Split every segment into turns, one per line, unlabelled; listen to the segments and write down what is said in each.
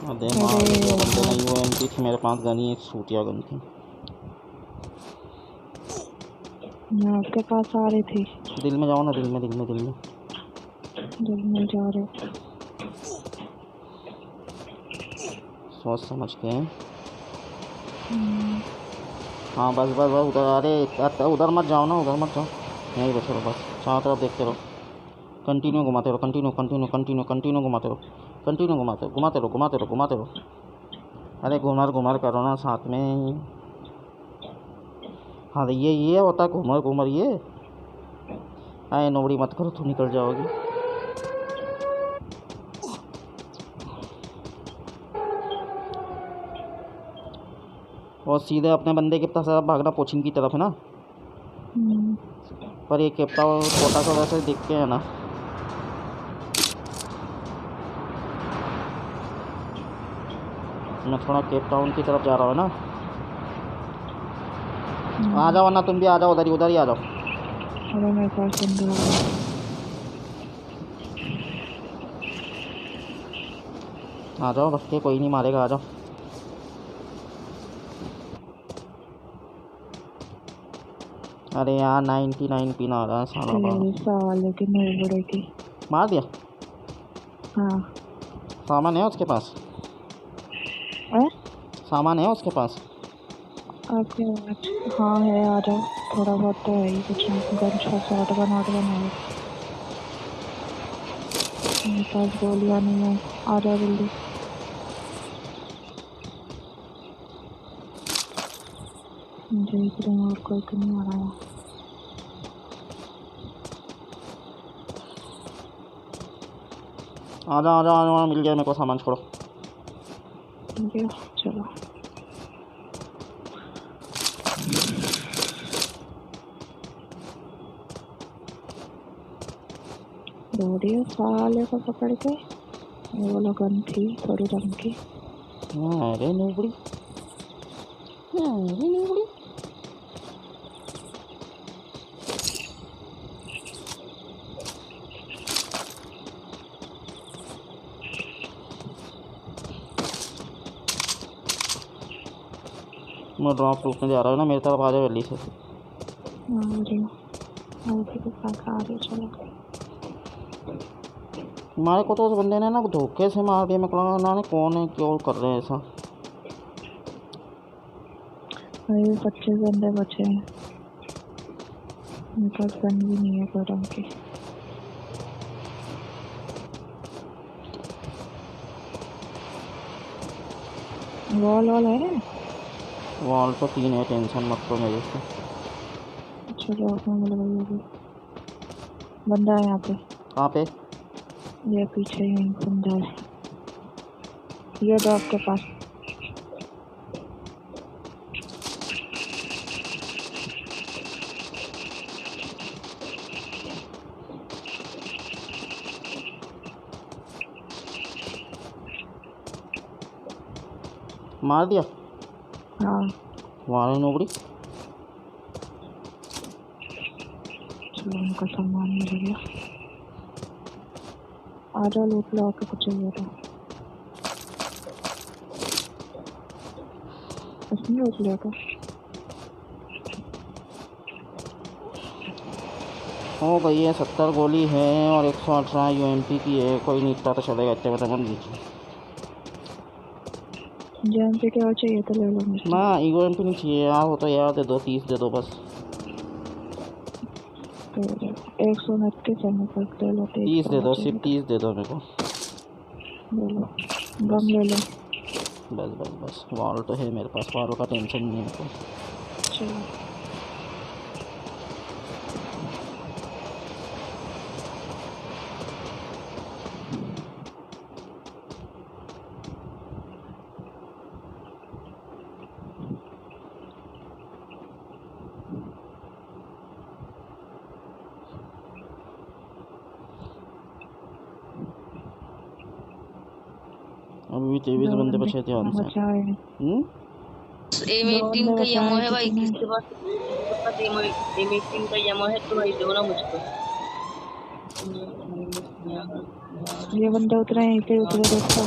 अरे मार दिया बंदे ने। यूएमपी थी मेरे पास, गन ही एक सूटिया गन थी।
मैं आपके पास आ रही थी।
दिल में जाओ ना, दिल में दिल में दिल में
दिल में जा रहे।
सोच समझ के। हाँ बस बस बस उधर। अरे उधर मत जाओ ना, उधर मत जाओ, यहीं बचे रहो बस। चारों तरफ देखते रहो, कंटिन्यू घुमाते रहो, कंटिन्यू कंटिन्यू कंटिन्यू कंटिन्यू घुमाते रहो, कंटिन्यू घुमाते घुमाते रहो घुमाते रहो घुमाते रहो। अरे घुमार घुमार करो ना साथ में। हाँ ये होता है घुमर घुमर ये। अरे नोबड़ी मत करो, तू निकल जाओगी। और सीधे अपने बंदे की तरफ भागना, पोचिंग की तरफ है ना। पर ये केप टाउन कोटा का वैसे दिख के है ना। मैं थोड़ा केप टाउन की तरफ जा रहा हूँ ना। आ जाओ ना, तुम भी आ जाओ, उधर ही आ जाओ।
अरे मेरे पास
आ जाओ, बस के कोई नहीं मारेगा, आ जाओ। अरे यार 99 पिन आ रहा है
साले की मेरे बड़े की।
मार दिया।
हाँ
सामान है उसके पास। सामान है उसके पास
आपके। हाँ है, आ जाओ। थोड़ा बहुत तो है ही, कुछ नहीं। गन शॉट गन है मेरे पास, गोलियाँ नहीं है। आ जाओ जल्दी। देख रहे हैं और कोई तो नहीं आ रहा है।
आ जाओ, मिल गया मेरे को सामान, छोड़ो।
चलो दौड़िए साले को पकड़ के। ये वाला गन थी थोड़ी रंग की।
अरे नोबड़ी, अरे नोबड़ी। मैं ड्रॉप रूप में जा रहा हूँ ना, मेरी तरफ आ जाओ जल्दी से।
चलो
हमारे को तो उस बंदे ने ना धोखे से मार दिया। मैं कहूँगा ना कौन है, क्यों कर रहे हैं ऐसा।
भाई 25 बंदे बचे हैं, मेरे पास गन भी नहीं है कोई रंग की। वॉल है।
वॉल तो 3 है, टेंशन मत लो मेरे से।
चलो अपना बंदा है यहाँ पे।
कहाँ पे?
ये पीछे ही बंदा है, ये दो आपके पास।
मार दिया।
हाँ
मारे नोबड़ी।
चलो उनका सामान मिल गया। आ जाओ लूट लो, आके कुछ चाहिए था उसने लूट लिया था।
हो गई है, 70 गोली है और 118 यूएमपी की है। कोई नहीं, इतना तो चलेगा, इतने में तो बन लीजिए।
यूएमपी क्या चाहिए तो ले लो मुझे।
ना यूएमपी नहीं चाहिए यार, हो तो यार दे दो, 30 दे दो बस।
129 है मेरे पास, ले लो।
30 दे दो, सिर्फ 30 दे दो मेरे को।
ले लो गम ले लो।
बस बस बस, वॉल तो है मेरे पास, वॉल का टेंशन नहीं है मेरे को।
चलो
अभी 23 बंदे बचे, ध्यान से।
एम18 का एमओ है भाई, किसके पास एम18 का एमओ है तो भाई दो ना मुझको।
ये बंदा उतरा, यहीं पे उतरे दोस्तों।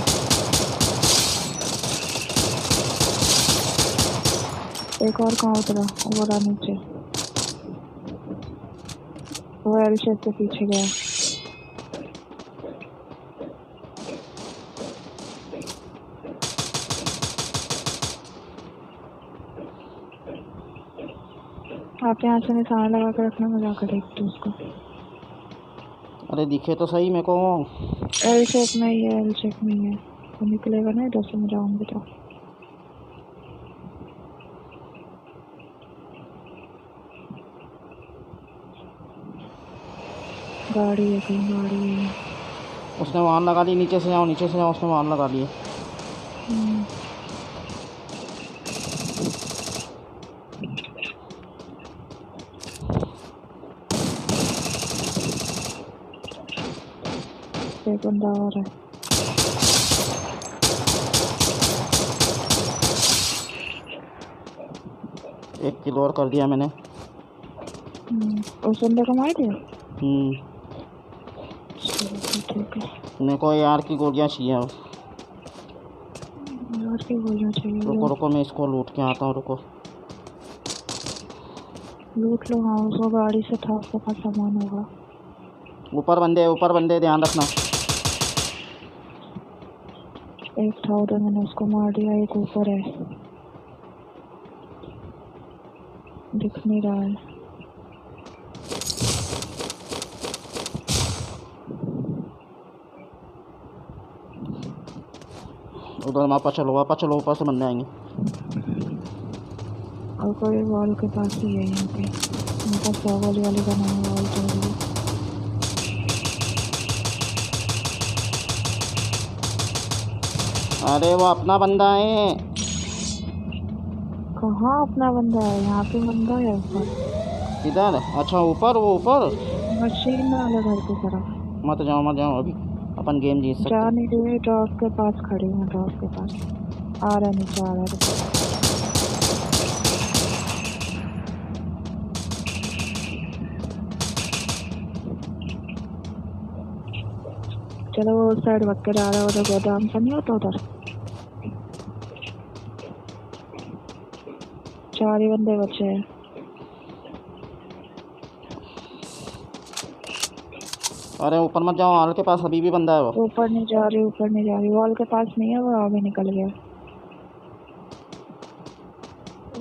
एक और कहाँ उतरा? वो रहा नीचे, वो एल शेप के पीछे गया। आप यहाँ से निशान लगा के रखना, मैं जाकर देखती हूँ उसको।
अरे दिखे तो सही मेरे को।
एल शेप में ही है, एल शेप में ही है। वो निकलेगा ना इधर से, मैं जाऊँगी तो। गाड़ी है, कहीं गाड़ी है।
उसने वहाँ लगा ली, नीचे से जाओ, नीचे से जाओ, उसने वहाँ लगा लिए।
एक बंदा और है।
एक किल और कर दिया मैंने।
उस बंदे को मार दिया। ठीक है,
मेरे को यार की गोलियाँ चाहिए अब।
यार की गोलियाँ चाहिए।
रुको रुको, मैं इसको लूट के आता हूँ, रुको।
लूट लो। हाँ, उसको गाड़ी से था, उसके पास सामान होगा।
ऊपर बंदे, ऊपर बंदे, ध्यान रखना।
एक था उधर, मैंने उसको मार दिया। एक ऊपर है, दिख नहीं रहा है।
उधर वापस चलो, वापस चलो, ऊपर से बंदे आएंगे।
और कोई वॉल के पास ही है यहाँ पे। उनका 100 वाली का नाम वॉल तो है।
अरे वो अपना बंदा है।
कहाँ अपना बंदा है? यहाँ पे बंदा है ऊपर।
इधर? अच्छा ऊपर, वो ऊपर
मशीन वाले घर की तरफ।
मत जाओ, मत जाओ, अभी अपन गेम जीत सकते
जा
हैं।
नहीं रही। ड्रॉप के पास खड़ी हूँ, ड्रॉप के पास। आ रहा नीचे, आ रहा है। चलो वो उस साइड वक्त जा रहा है, उधर गोदाम सा नहीं होता उधर। 4 ही बंदे बचे हैं।
अरे ऊपर मत जाओ, हाल के पास अभी भी बंदा है वो।
ऊपर नहीं जा रही, ऊपर नहीं जा रही। वॉल के पास नहीं है, वो आगे निकल गया।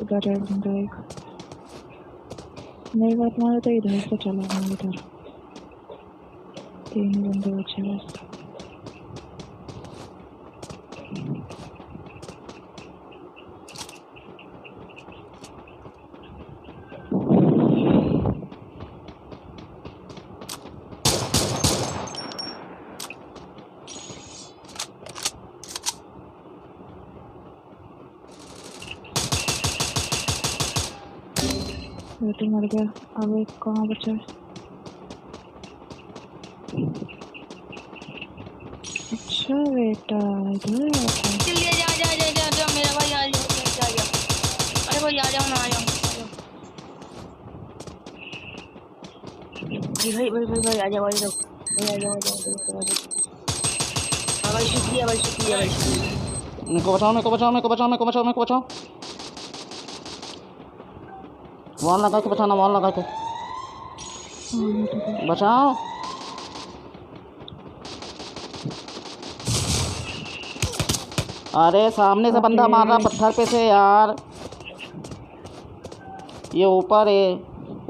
उधर है बंदा एक। मेरी बात मानो तो इधर से चला गया। उधर 3 ही बंदे बचे बस। बेटे मर गया। अब एक कहाँ बचा है? अच्छा बेटा, इधर आता है।
जल्दी जा जा जा जा जा मेरा भाई, आ जाओ आ जाओ। अरे भाई आ जाओ ना, आ जाओ भाई भाई भाई भाई आ जाओ, आ जाओ भाई, आ जाओ आ जाओ आ जाओ। हाँ भाई शुक्रिया भाई, शुक्रिया भाई, शुक्रिया।
मेरे को बचाओ, मेरे को बचाओ, मेरे को बचाओ, मेरे को बचाओ, मेरे को बचाओ। वॉल लगा के बचाना, वॉल लगा के बचाओ। अरे सामने से बंदा मार रहा पत्थर पे से यार। ये ऊपर है,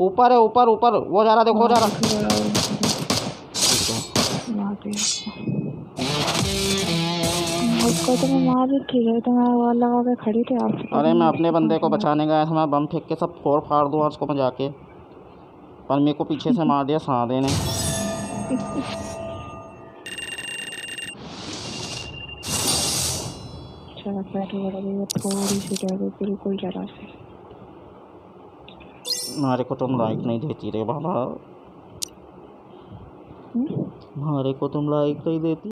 ऊपर है, ऊपर ऊपर वो जा रहा, देखो वो जा रहा।
उसको तो मैं मार रही थी, तो मैं वॉल लगा के खड़ी थी आप।
अरे मैं अपने बंदे को बचाने गया था, मैं बम फेंक के सब फोड़ फाड़ दूँ उसको मैं जाके, पर मेरे को पीछे से मार दिया सादे ने। थोड़ी सी जगह, बिल्कुल जरा से। हमारे को तुम लाइक नहीं देती रे बाबा, हमारे को तुम लाइक नहीं देती।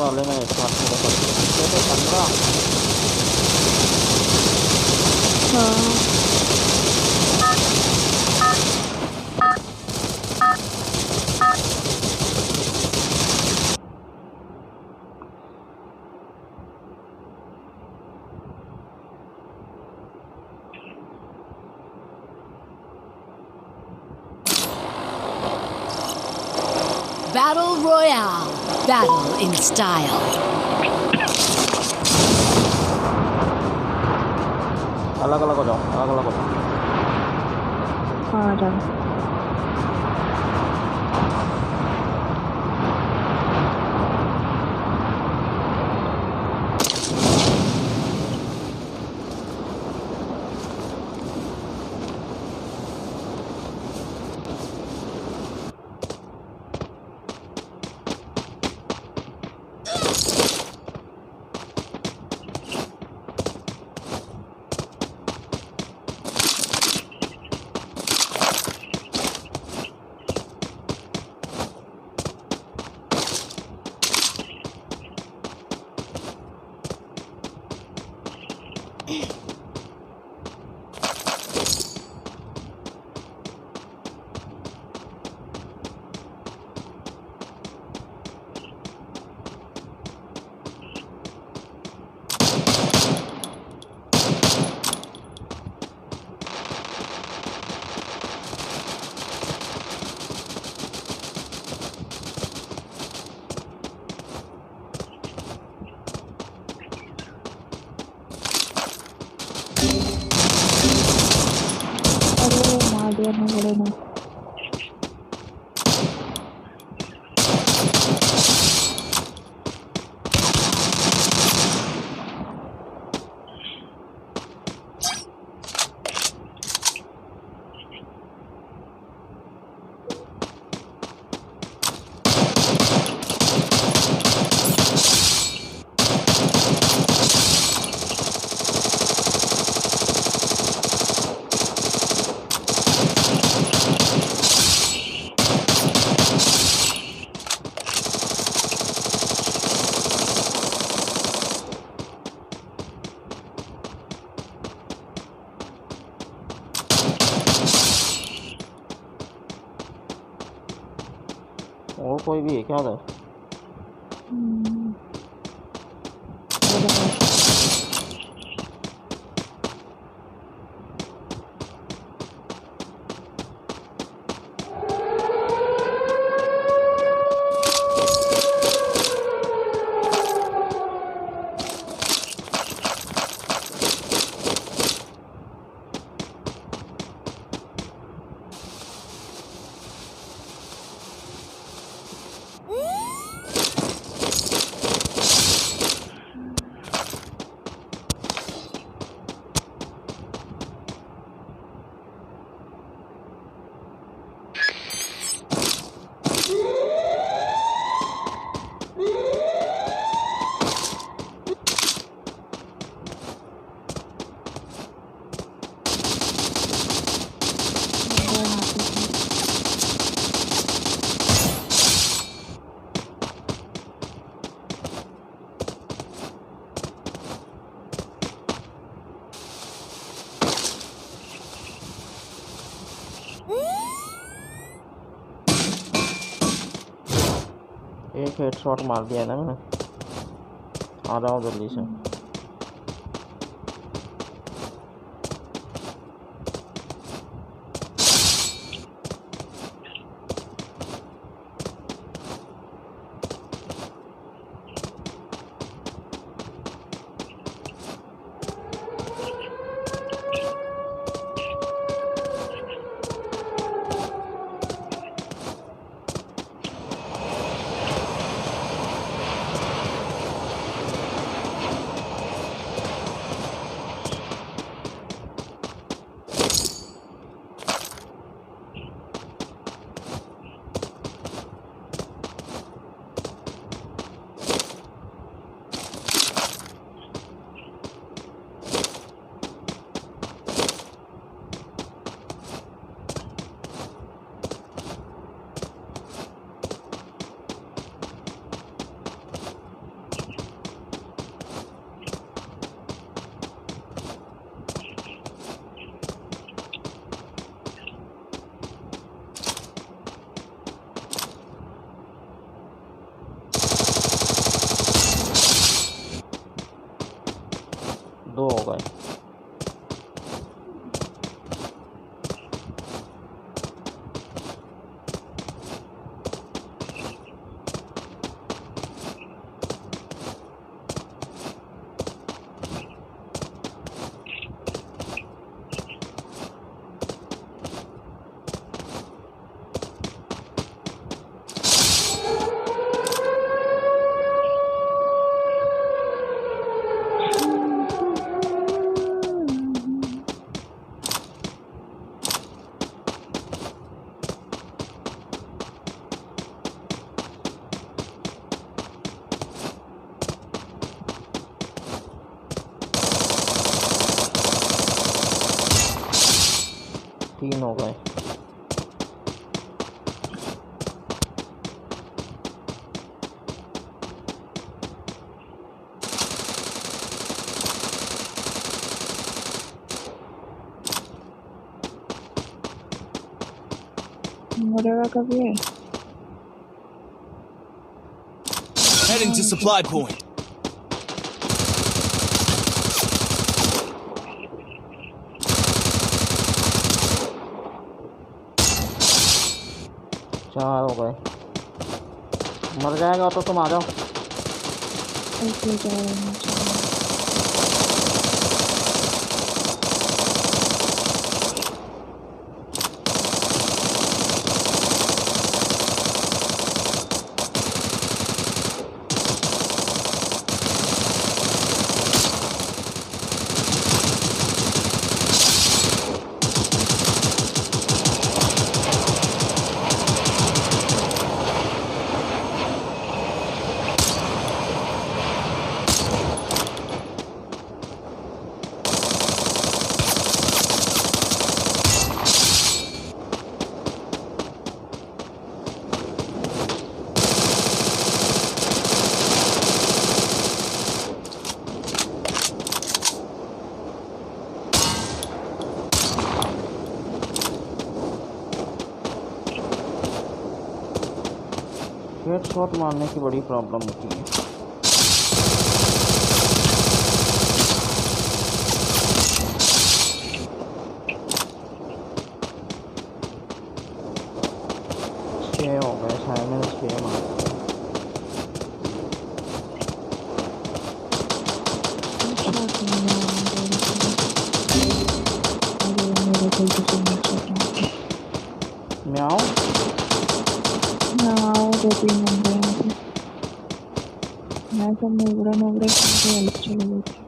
साले में एक साथ पूरा कर दिया तो 15।
हाँ
Battle Royale. Battle in style.
अलग अलग हो जाओ, अलग अलग हो जाओ।
हाँ जाओ। अरे मार दिया ना बड़े ने।
और कोई भी है क्या उधर? एक हेडशॉट मार दिया ना मैंने। आ जाओ जल्दी से। 3 हो गए।
मरेगा कभी है?
Heading to supply point.
चार हो गए। मर जाएगा तो तुम आ जाओ।
ऐसे जा रहे हैं।
हेडशॉट मारने की बड़ी प्रॉब्लम होती है। छः हो गए, शायद मैंने 6 मारे। म्याओ
हाँ 2-3 बंदे हैं यहाँ पे। मैं सब नोबरा से अलग चले गई थी।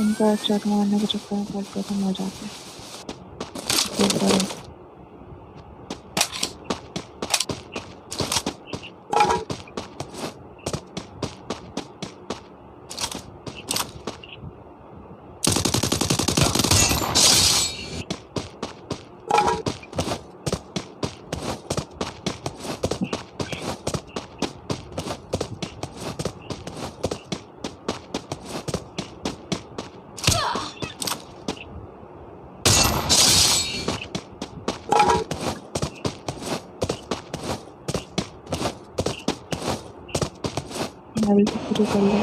उनका हेडशॉट मारने के चक्कर में फट खत्म हो जाते हैं। हमारी पूरी कर लो।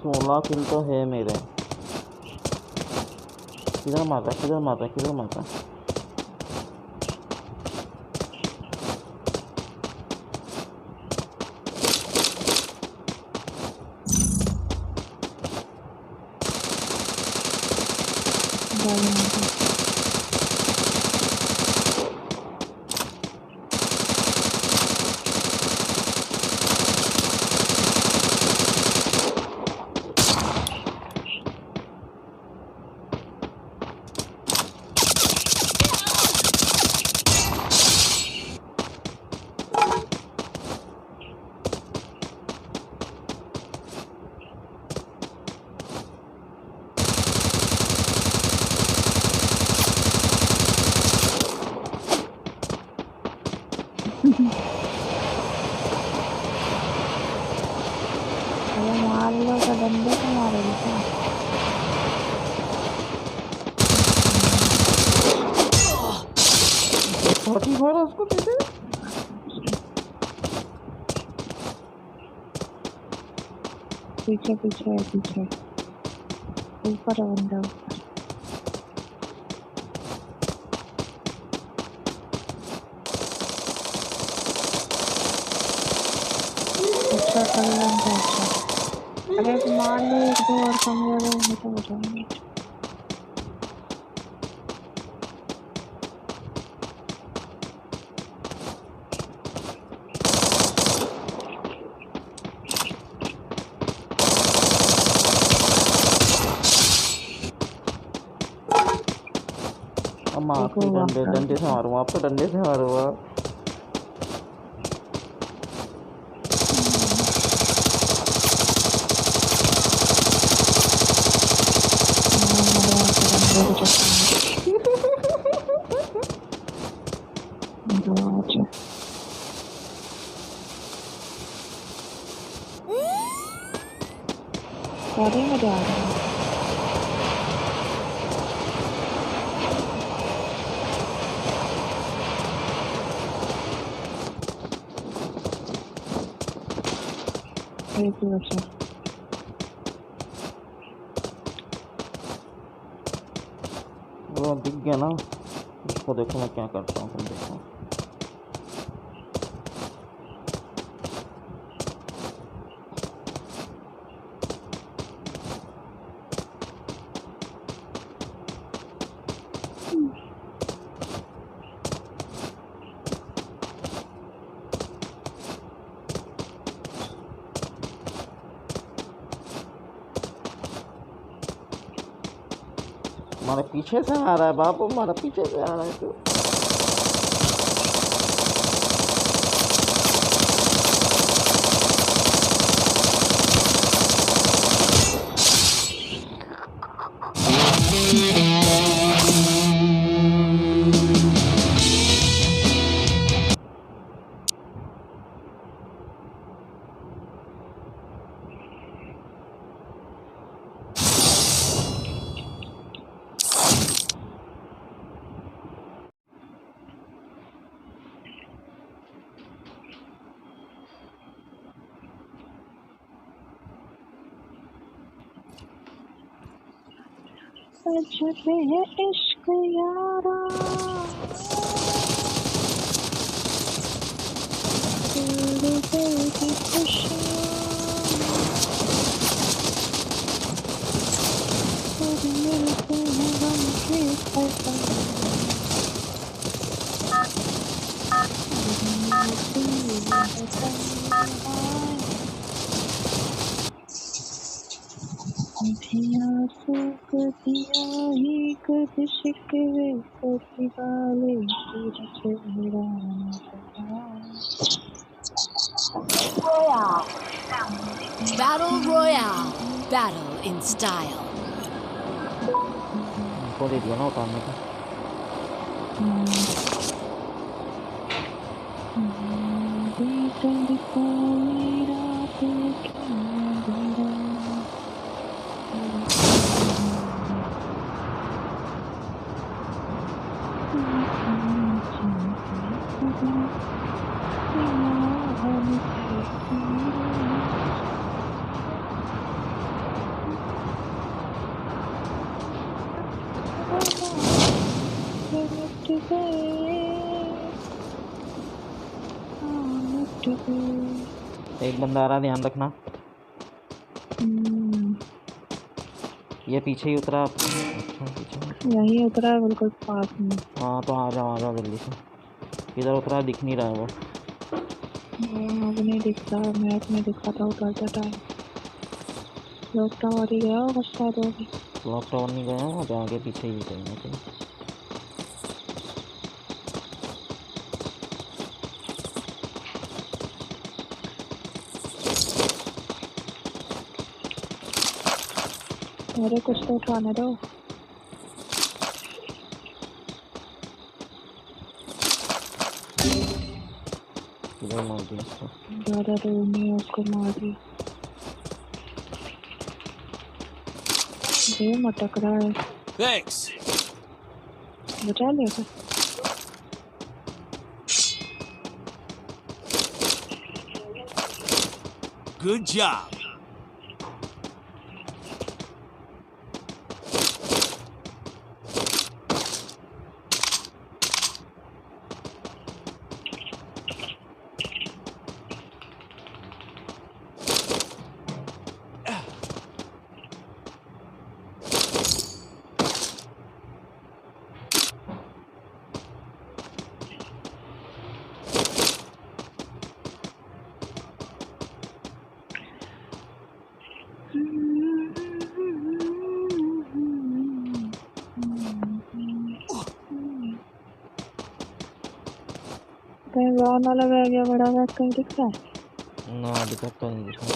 सोलह किल तो है मेरे। किधर मारता
रही थी।
छोटी मारा उसको पीछे।
पीछे पीछे है, पीछे ऊपर है बंदा। अच्छा कर बंदा अच्छा। अरे मार लो एक दो और कमरे में तो हो जाएंगे।
अब मारती डंडे डंडे से मारूंगा, अब तो डंडे से मारूंगा।
सारे मजा आ रहे हैं। एक ही बचा।
वो दिख गया ना, इसको देखो मैं क्या करता हूँ, तुम देखो। हमारे पीछे से आ रहा है बाबू, हमारा पीछे से आ रहा है तो।
सजते हैं इश्क यारा तेरे दिल की खुशियाँ फिर मिलते हैं गम के खजाने कदिया ही कद शिकवे कदी वाले तेरा चेहरा
Battle Royale. Battle in style.
इनको दे दिया ना उतारने का। एक बंदा आ रहा है, ध्यान रखना। ये पीछे ही उतरा। अच्छा पीछे
यही उतरा है बिल्कुल पास में।
हाँ तो आ जाओ जल्दी से। इधर उतरा, दिख नहीं रहा है वो।
अब नहीं दिखता, मैप में दिखा था उतरते टाइम। लोग टावर ही गया होगा शायद। होगी
क्लॉक टावर नहीं गया, वहाँ पे आगे पीछे ही कहीं ना कहीं।
अरे कुछ तो उठाने दो।
इधर मार दिया इसको।
ज़्यादा दूर नहीं है, उसको मार दी। गेम अटक रहा है।
Thanks.
बचा लिया क्या?
Good job.
कहीं वाहन वाला बैग या बड़ा बैग कहीं दिख रहा है?
ना अभी तक तो नहीं दिखा।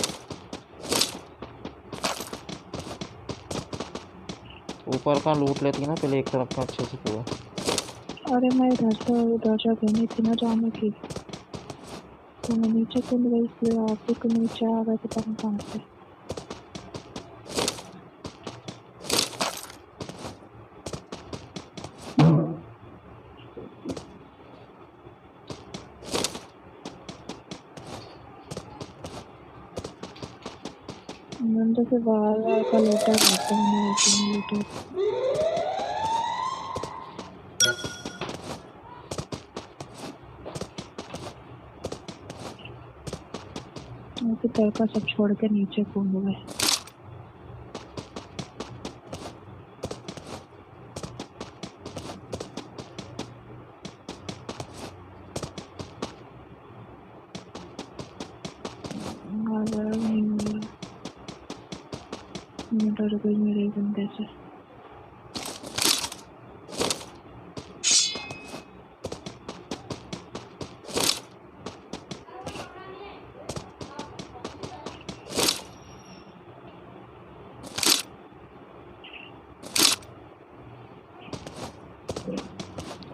ऊपर का लूट लेती है ना पहले एक तरफ का अच्छे से पूरा।
अरे मैं इधर से उधर जगह नहीं थी ना जाने की, तो मैं नीचे कूद गई, इसलिए आप भी को नीचे आ गए पता नहीं कहाँ से। मैंने तो बाहर का लोटा घाटा मैंने लोटा फिर तड़का सब छोड़ के नीचे कूद गए। मैं डर गई मेरे बंदे से।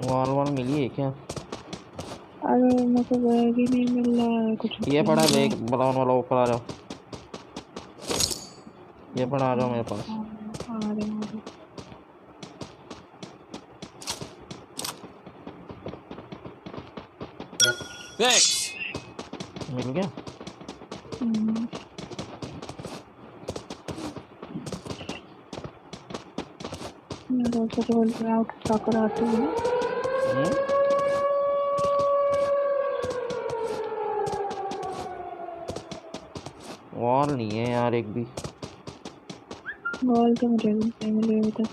वॉल मिली है क्या?
अरे मेरे को बैग ही नहीं मिल रहा है कुछ।
ये पड़ा बैग ब्राउन वाला, ऊपर आ जाओ। ये पड़ा, आ जाओ मेरे पास।
आ रहे हैं।
Thanks.
मिल गया?
कराती हूँ।
वॉल नहीं है यार एक भी।
वॉल तो मुझे भी नहीं मिले अभी तक।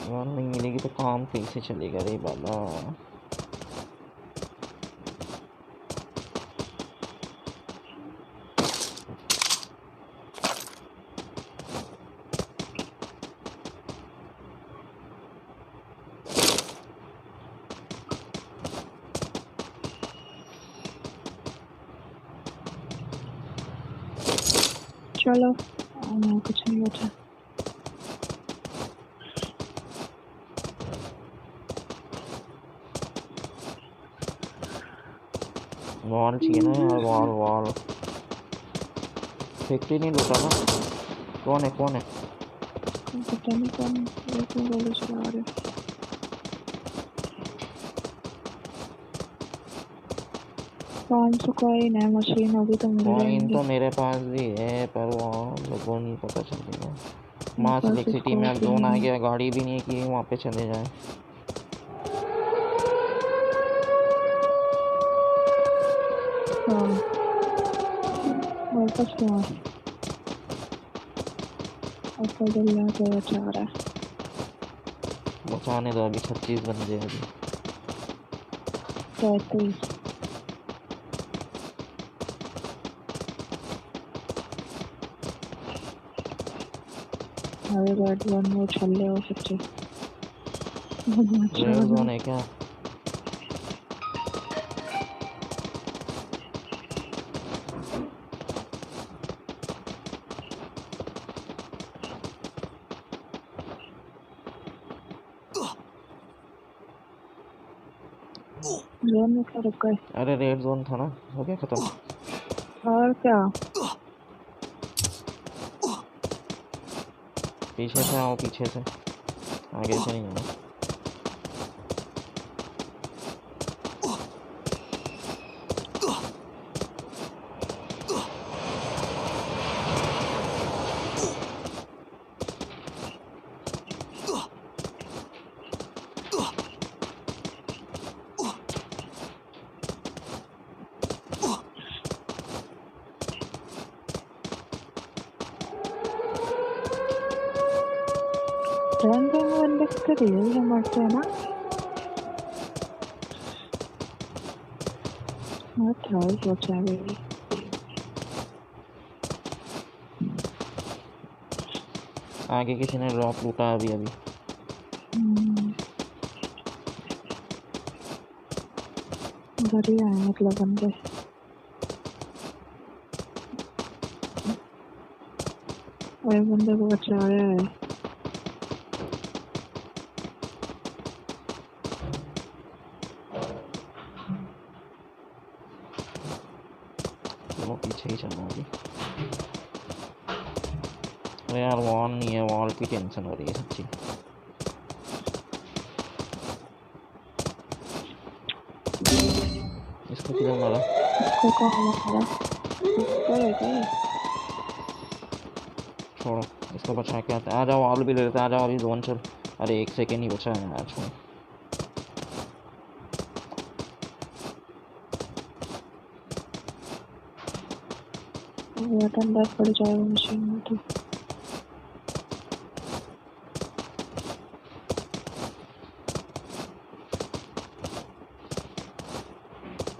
वॉल नहीं मिलेगी तो काम कैसे चलेगा रे बाबा।
चलो कुछ नहीं बचा।
वॉल चाहिए ना यार, वॉल वॉल। फैक्ट्री नहीं लूटा ना? कौन है कौन है?
पता नहीं कौन गोली चला रहे। 500 कॉइन है, मशीन होगी तो मिल
कॉइन
जाएंगे।
तो मेरे पास भी है पर वो लोगों नहीं पता चलेगा। मास
पास
लेक सिटी में अब
स्कोप ही
जोन आ
नहीं है।
गया, गाड़ी भी नहीं है कि वहाँ पे चले जाए।
हाँ वापस क्या ऊपर जल्ला के बचा रहा है।
बचाने दो, अभी 26 बंदे हैं अभी।
33 अरे रेड वन वो छल्ले हो सच्चे।
रेड जोन है क्या?
जोन में क्या रुका है?
अरे रेड जोन था ना, हो गया खत्म।
और क्या?
पीछे से आओ, पीछे से, आगे से नहीं आना।
रन बंदे कितने रियल है मरते हैं ना। मत रहो सोचा गई।
आगे किसी ने ड्रॉप लूटा अभी अभी।
बढ़िया है मतलब बंदे। और बंदे को बचाया है।
चलो पीछे ही चलना अभी। अरे यार वॉल नहीं है, वॉल की टेंशन हो रही है सच्ची। इसको किधर मारा?
इसको कहाँ मारा? ऊपर है क्या?
छोड़ो, इसको बचा के आते। आ जाओ, वॉल भी ले लेते, आ जाओ अभी जोन चल। अरे 1 सेकेंड ही बचा है यार, छोड़ो।
अंदर पड़ जाएगा मशीन में तो।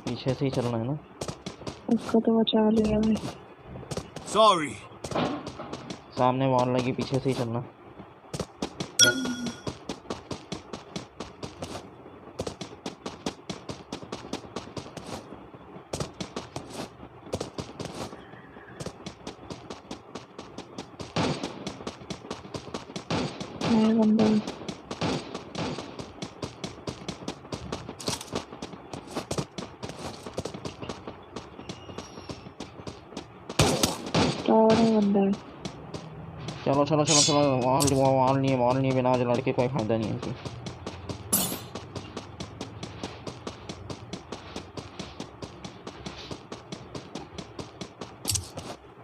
पीछे से ही चलना है ना।
उसको तो बचा लिया मैं।
Sorry.
सामने वॉल लगी, पीछे से ही चलना।
मैं बंदा और बंदा है।
चलो चलो चलो चलो, वॉल नहीं है, वॉल नहीं है, बिना लड़के कोई फायदा नहीं है इनकी।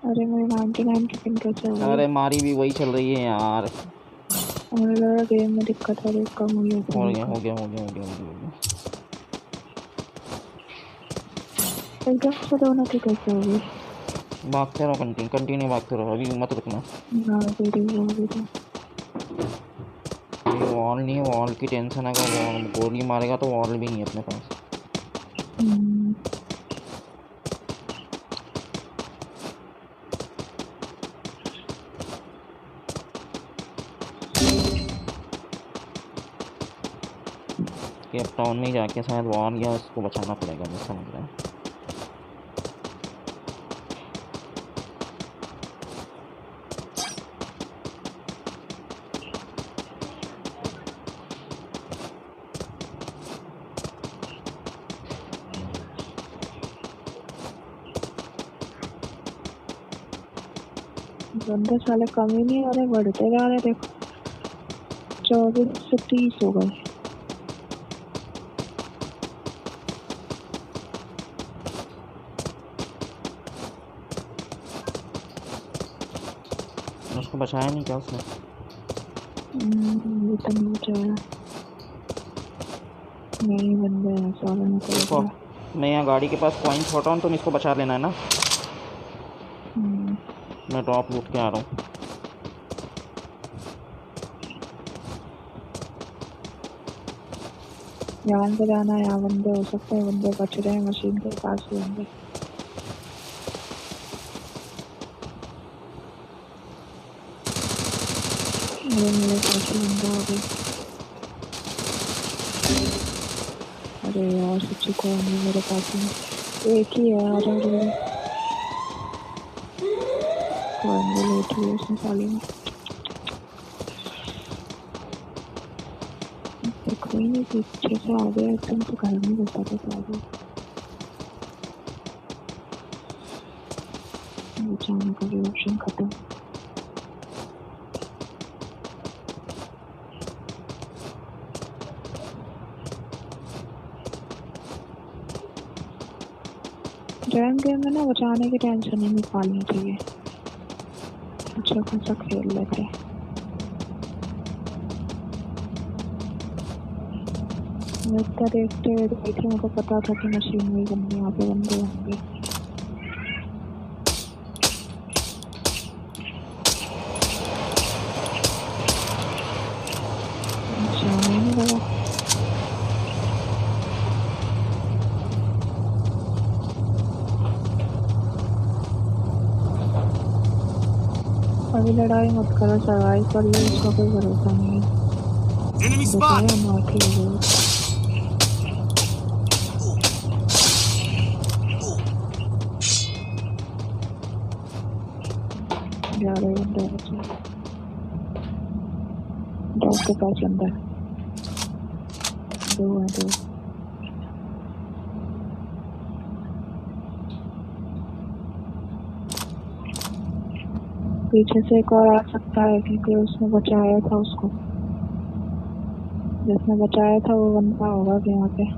अरे मेरी 99 की पिन कैसे हो गई?
अरे मारी भी वही चल रही है यार।
मुझे लगा गेम में दिक्कत आ रही है, कम हुई है।
हो गया हो गया हो गया हो गया हो गया।
एकदम से दोनों की कैसे हो गई?
भागते रहो, कंटिन्यू भागते रहो, अभी मत रुकना।
ना तेरी वो भी तो।
ये वॉल नहीं है, वॉल की टेंशन है। अगर गोली मारेगा तो वॉल भी नहीं है अपने पास। केप टाउन में जाके शायद वॉल या उसको बचाना पड़ेगा, मैं समझ रहा है।
बंदे साले कम ही नहीं हो रहे, बढ़ते जा रहे। देखो 24 से 30 हो गए।
उसको बचाया नहीं क्या उसने?
ये तो नहीं बचाया। नहीं बंदे हैं सारे में
इसको मैं यहाँ गाड़ी के पास कॉइन छोटा हूँ, तुम इसको बचा लेना है ना। मैं ड्रॉप लूट के आ रहा हूँ।
यहाँ पे जाना है, यहाँ बंदे हो सकते हैं, बंदे बच रहे हैं मशीन के पास ही होंगे। मेरे पास ही बंदा हो गया। अरे यार सच्ची कौन है मेरे पास में? एक ही है, आ रहा जल्दी। कौन है लेट हुई उसने साली में। देखो कोई नहीं, पीछे से आ गया एकदम, तो घर में घुसा था तो आ गया। बचाने का भी ऑप्शन खत्म। रैंक गेम में ना बचाने की टेंशन ही नहीं पालनी चाहिए, अच्छा खासा खेल लेते हैं। मैं इतना देखते हुए गई थी, मुझको पता था कि मशीन में बंदे यहाँ पे बंदे होंगे। जाने नहीं लगा। अभी लड़ाई मत करो, सर्वाइव कर लो, इसका कोई भरोसा नहीं है।
Enemy
बताओ
spot!
मार के ले जा रहे बंदे बच्चे, डॉग के पास बंदा है, दो है दो। पीछे से एक और आ सकता है, क्योंकि उसने बचाया था उसको, जिसने बचाया था वो बंदा होगा कि यहाँ पे।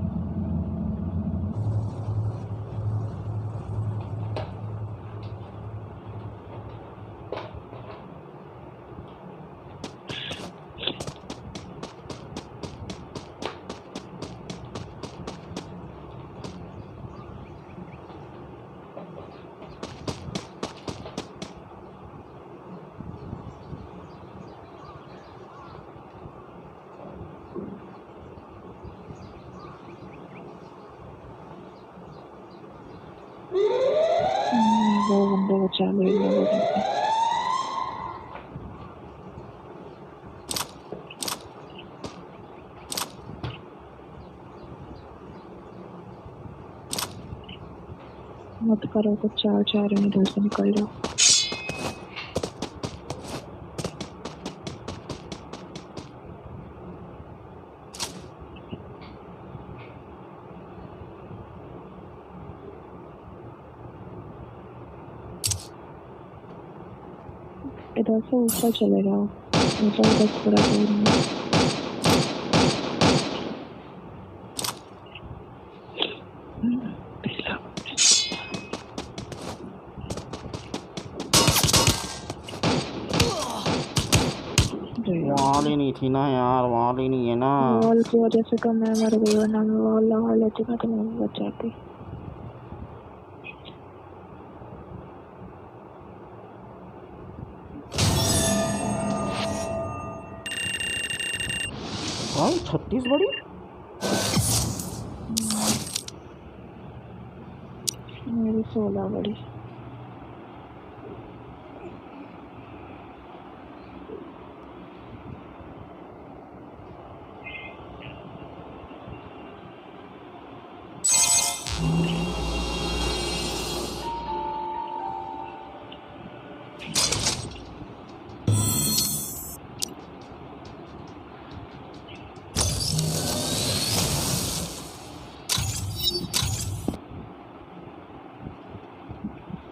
वो बंदे बचा लेंगे वो बंदे। मत करो कुछ, चार चार में इधर से निकल जाओ। इधर से ऊपर चले जाओ, ऊपर इधर पूरा दूर में।
वॉल ही नहीं थी ना यार, वॉल ही नहीं है ना।
वॉल की वजह से तो मैं मर गई, वरना मैं वॉल लगा लेती ना तो मैं बच जाती।
भाई 36 बड़ी,
मेरी 16 बड़ी।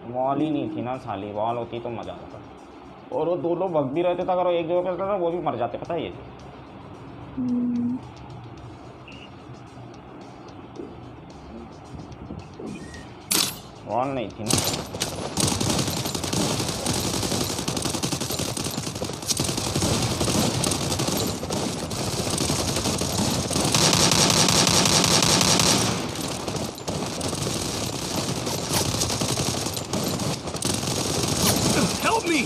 वॉल ही नहीं थी ना साली, वॉल होती तो मज़ा आता। और वो दो लोग भग भी रहते थे, अगर वो एक जगह पे रहता था वो भी मर जाते, पता है ये। वॉल नहीं थी ना।
Help me!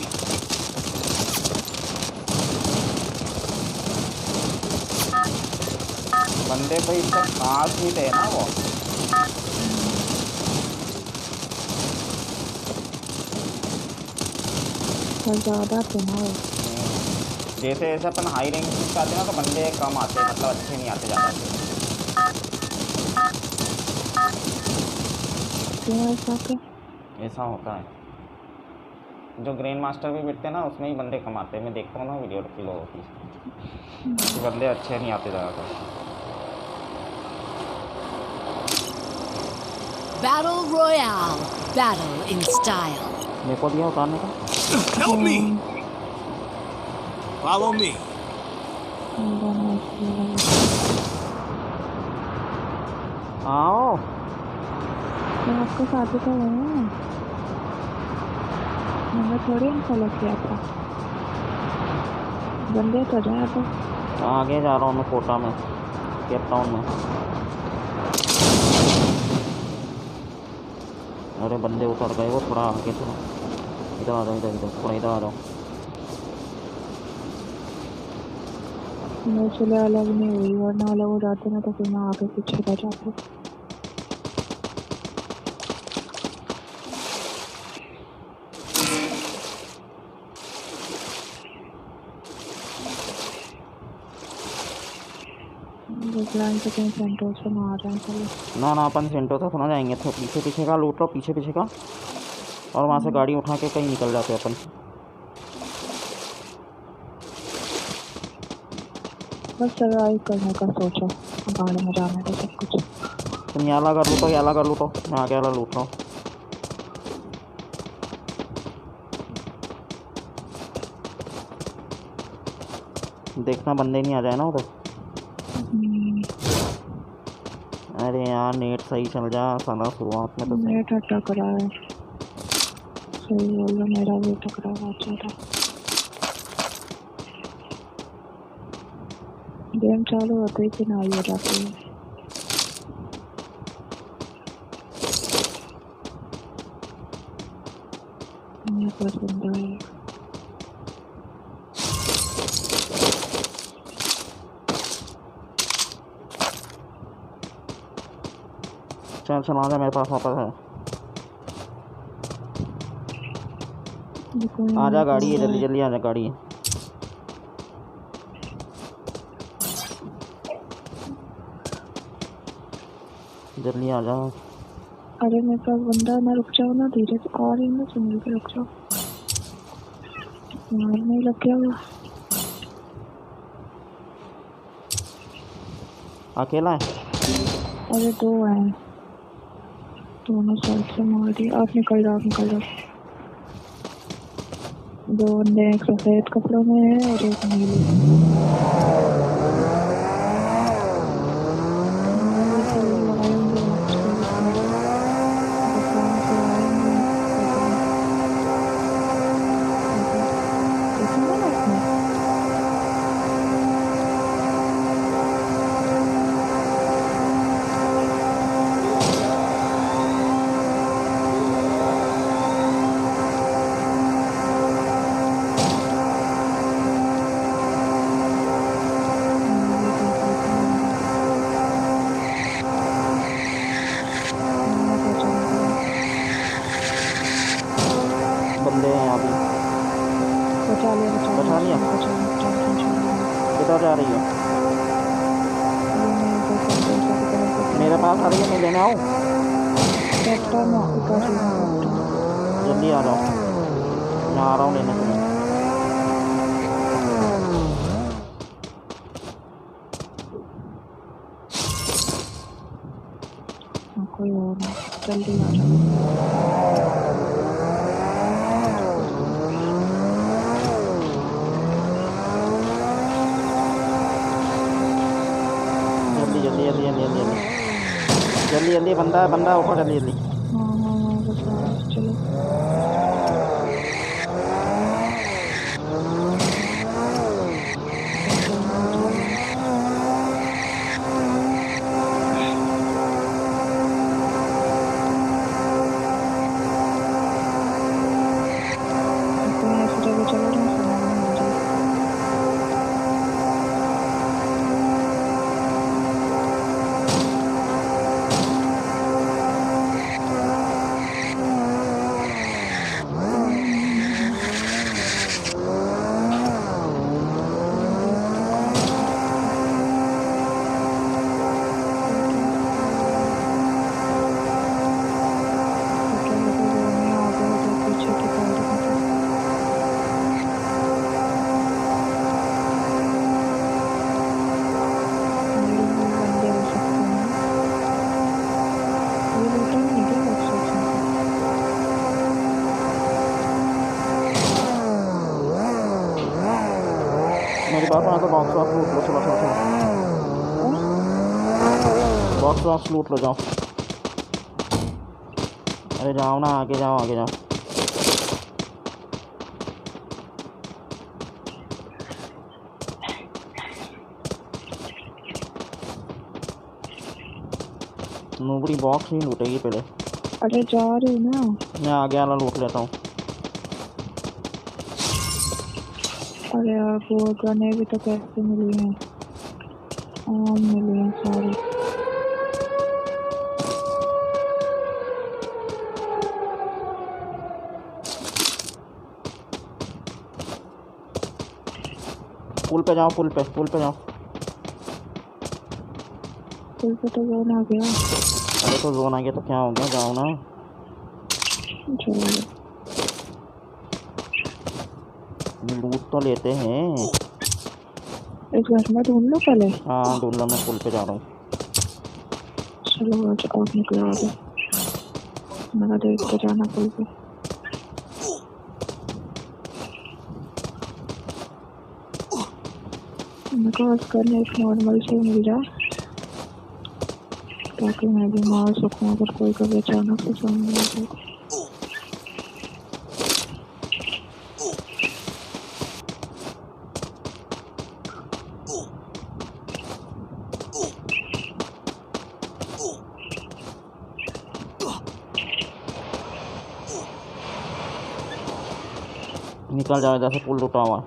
बंदे कोई इसका खास ही थे ना वो।
ज़्यादा थे ना वो।
जैसे जैसे अपन हाई रैंक पे आते हैं ना तो बंदे कम आते हैं, मतलब अच्छे नहीं आते ज़्यादा।
क्यों ऐसा क्या?
ऐसा होता है, जो ग्रैंड मास्टर भी बैठते हैं ना उसमें ही बंदे कम आते हैं। मैं देखता हूँ ना वीडियो की लोगों की, बंदे अच्छे नहीं आते ज़्यादातर।
Battle Royale. Battle in style.
मेरे को दिया उतारने का।
Help me! Follow me.
आओ
तो आपके साथ ही तो है, मैंने थोड़ी फॉलो किया था। बंदे तो जाए तो
आगे जा रहा हूँ मैं कोटा में, केप टाउन में। अरे बंदे उतर गए, वो थोड़ा आगे थोड़ा इधर आ जाओ, इधर इधर थोड़ा इधर आ जाओ।
मैं चले अलग नहीं हुई, वरना अलग हो जाते ना तो फिर मैं आगे पीछे रह जाती। प्लान से कहीं सेंटर से ना आ जाए चलो।
ना ना अपन सेंटर तक ना जाएंगे, तो पीछे पीछे का लूट लो, पीछे पीछे का, और वहाँ से गाड़ी उठा के कहीं निकल जाते अपन।
बस सर्वाइव करने का सोचो, गाड़ी में जाने का सब कुछ।
तुम याला कर लूटो, याला कर लूटो, मैं आगे याला लूट रहा हूँ। देखना बंदे नहीं आ जाए ना उधर। अरे यार नेट सही चल जा साला, शुरुआत में तो सही।
नेट अटक रहा है, सही बोल रहा, मेरा भी अटक रहा है बहुत ज़्यादा। गेम चालू होते ही फिर आई हो जाती है। मेरे पास बंदा है।
चल चल आ जा, मेरे पास वापस है। आ जा, गाड़ी है, जल्दी जल्दी आ जा, गाड़ी है। जल्दी आ जा।
अरे मेरे पास बंदा है, ना रुक जाओ ना, धीरे से और ही ना सुन के रुक जाओ, मारने लग गया वो।
अकेला है?
अरे दो हैं, दोनों साइड से मार दिया। आप निकल जाओ, निकल जाओ। दो बंदे, एक सफेद कपड़ों में है और एक नीले।
बंदे हैं यहाँ भी।
बचा लिया,
बचा लिया? किधर जा रही है? मेरे पास आ रही है, मैं लेने आऊँ? जल्दी आ जाओ, मैं आ रहा हूँ लेने के लिए।
कोई और नहीं, जल्दी आ जाओ।
जल्दी जल्दी जल्दी जल्दी जल्दी जल्दी जल्दी, बंदा है, बंदा ऊपर, जल्दी जल्दी।
हाँ बस आ रहा है, चलो। ऐसी जगह चलो जहाँ सामान मिल जाए।
बात है तो बॉक्स वॉक्स लूट लो, चलो चलो चलो, बॉक्स वॉक्स लूट लो, जाओ। अरे जाओ ना, आगे जाओ आगे जाओ। नोबड़ी बॉक्स ही लूटेगी पहले।
अरे जा रही हूँ ना।
मैं आगे वाला लूट लेता हूँ।
अरे यार वो गने भी तो कैसे मिली हैं, मिली हैं सारी।
पुल पे जाओ, पुल पे जाओ।
पुल पे तो जोन आ गया।
अरे तो जोन आ गया तो क्या हो गया, जाओ ना।
चलो
लूट तो लेते हैं।
एक घर में ढूंढ लो पहले।
हाँ ढूंढ लो, मैं पुल पे जा रहा हूँ।
चलो आज और निकलो आगे, मेरा देख के जाना पुल पे। मेरे को बस करने एक नॉर्मल से मिल जाए ताकि मैं भी मार सकूँ अगर कोई कभी अचानक से सामने आ जाए।
निकल जाओ इधर से, पुल लूटा हुआ है।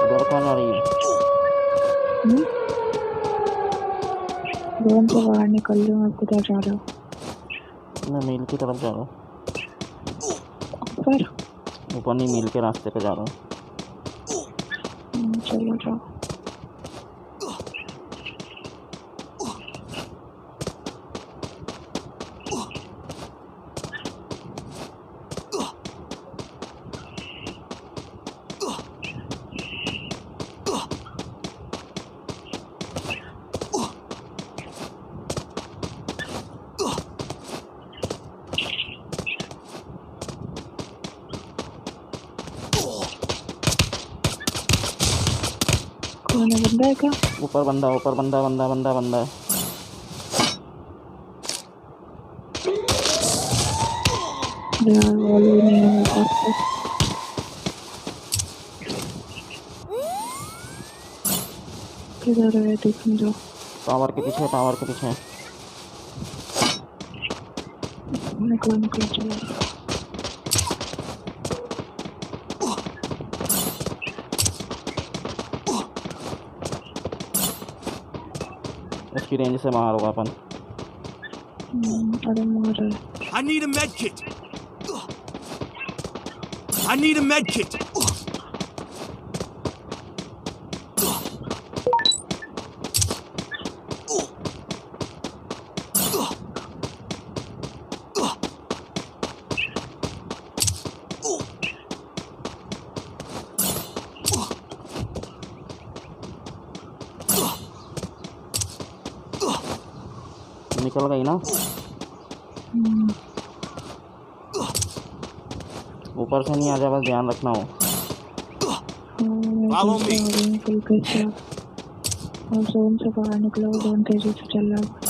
उधर कहाँ जा रही है?
जोन से बाहर निकल रही हूँ, मैं किधर जा रहा हूँ?
मैं मील की तरफ जा रहा हूँ।
ऊपर?
ऊपर नहीं, मील के रास्ते पे जा रहा हूँ।
चलो जाओ। कौन है, बंदा है क्या?
ऊपर बंदा है।
यार वॉल भी नहीं है मेरे पास तो। किधर है, देख नहीं रहा।
टावर के पीछे
निकलो चलो।
इसकी रेंज से बाहर होगा अपन।
अरे मार रहा है।
I need a med kit. I need a med kit.
निकल गई ना? ऊपर से नहीं आ जा, बस ध्यान रखना हो।
Follow me.
और जोन से बाहर निकलो, जोन तेजी से चल रहा है।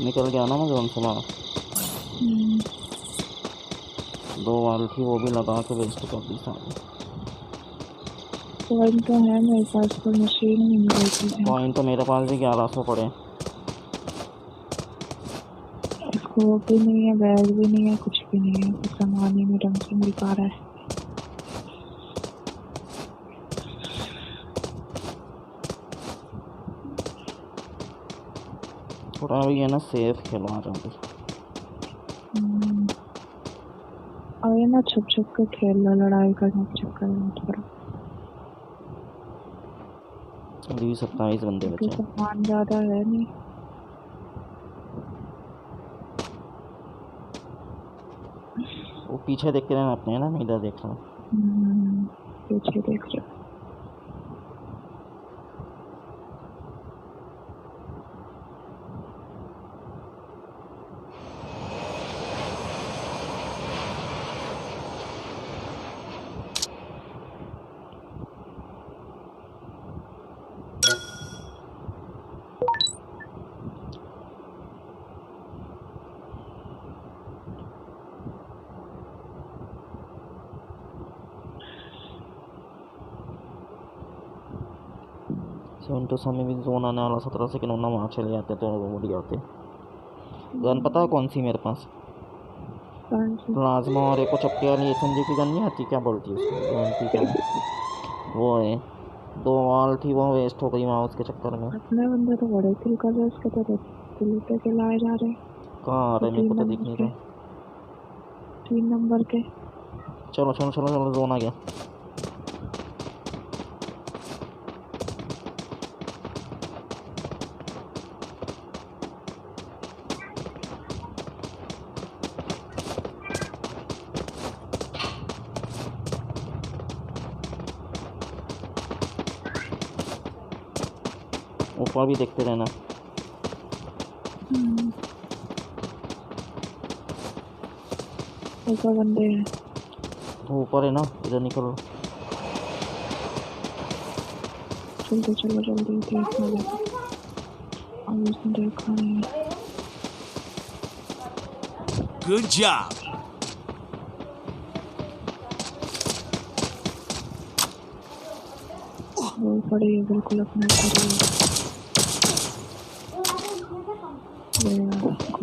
निकल गया ना मैं जोन से बाहर। 2 वाल थी, वो भी लगा के वेस्ट कर दी सारी।
पॉइंट तो है मेरे पास, पर मशीन नहीं मिल रही है।
पॉइंट तो मेरे पास भी 1100 पड़े।
स्कोप भी नहीं है, बैग भी नहीं है, कुछ भी नहीं है, कुछ सामान ही नहीं ढंग से मिल पा रहा है।
थोड़ा भी है ना सेफ खेलो आ जाओ।
और ये ना छुप छुप के खेल लो, लड़ाई करने के चक्कर में मत करो।
अभी 27 बंदे
क्योंकि
बचे हैं।
सामान ज़्यादा है नहीं।
वो पीछे देख के रहना अपने, है ना, मैं इधर देख रहा हूँ।
पीछे देख रहे हो।
सेवन समय भी जोन आने वाला 17 सेकंड होना, वहाँ चले जाते तो बढ़िया होते। गन पता है कौन सी मेरे पास? प्लाज्मा और एक चपटे वाली एसएमजी की गन नहीं आती, क्या बोलती है उसको, क्या है वो है। 2 वाल थी वो वेस्ट हो गई वहाँ उसके चक्कर में।
अपने बंदे तो बड़े किल कर रहे, उसके तो किल पे लाए जा रहे।
कहाँ आ रहे मेरे को तो दिख नहीं रहा।
3 नंबर के।
चलो चलो चलो चलो, जोन आ गया। ऊपर भी देखते रहना।
ऊपर बंदे हैं।
तो ऊपर है ना, इधर निकलो।
जल्दी चलो जल्दी, देखना लगा। अब उसने देखा नहीं।
Good job.
वो पड़ी है बिल्कुल अपने ऊपर ही।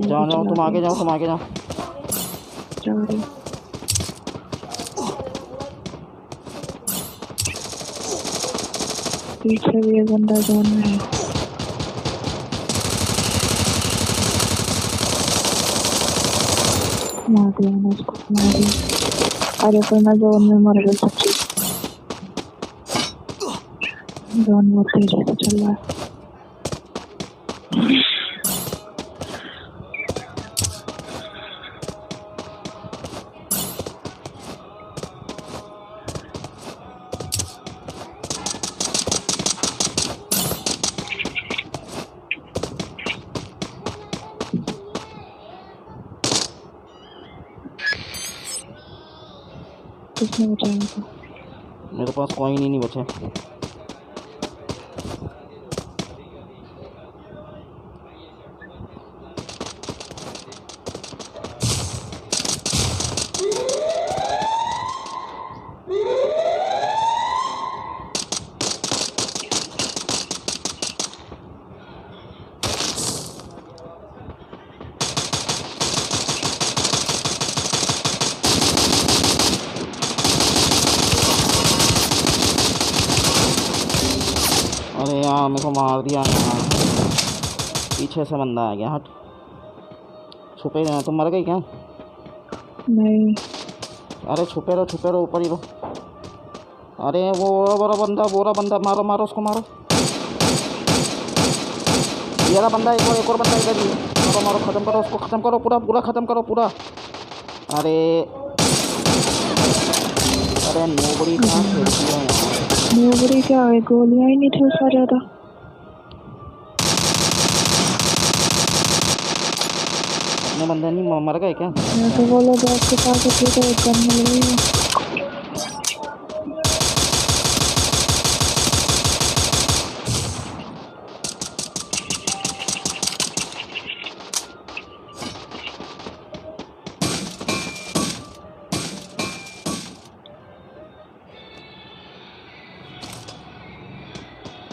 जाओ जाओ, तुम आगे जाओ, तुम आगे जाओ।
जा रही। पीछे भी एक बंदा जोन में है। मार दिया मैंने उसको, मार दिया। अरे पर मैं जोन में मर गई सच्ची। जोन बहुत तेजी से चल रहा है। किसने बचाया था?
मेरे पास कोई नहीं बचे। अरे यार मेरे को मार दिया यार, पीछे से बंदा आ गया। हट, छुपे रहना। तुम मर गई क्या?
नहीं।
अरे छुपे रहो, ऊपर ही रहो। अरे वो बोरा बंदा मारो मारो उसको, मारो। ये रहा बंदा, एक और बंदा इधर ही। मारो मारो, ख़त्म करो उसको, ख़त्म करो, पूरा ख़त्म करो पूरा। अरे नोबड़ी कहाँ खेलती है यार।
नोबड़ी क्या है, गोलियां ही नहीं थी उसका ज़्यादा।
अपने बंदे नहीं मर गए क्या?
मैं तो बोलो बैग के पास अपनी तो एक गन मिल गई है।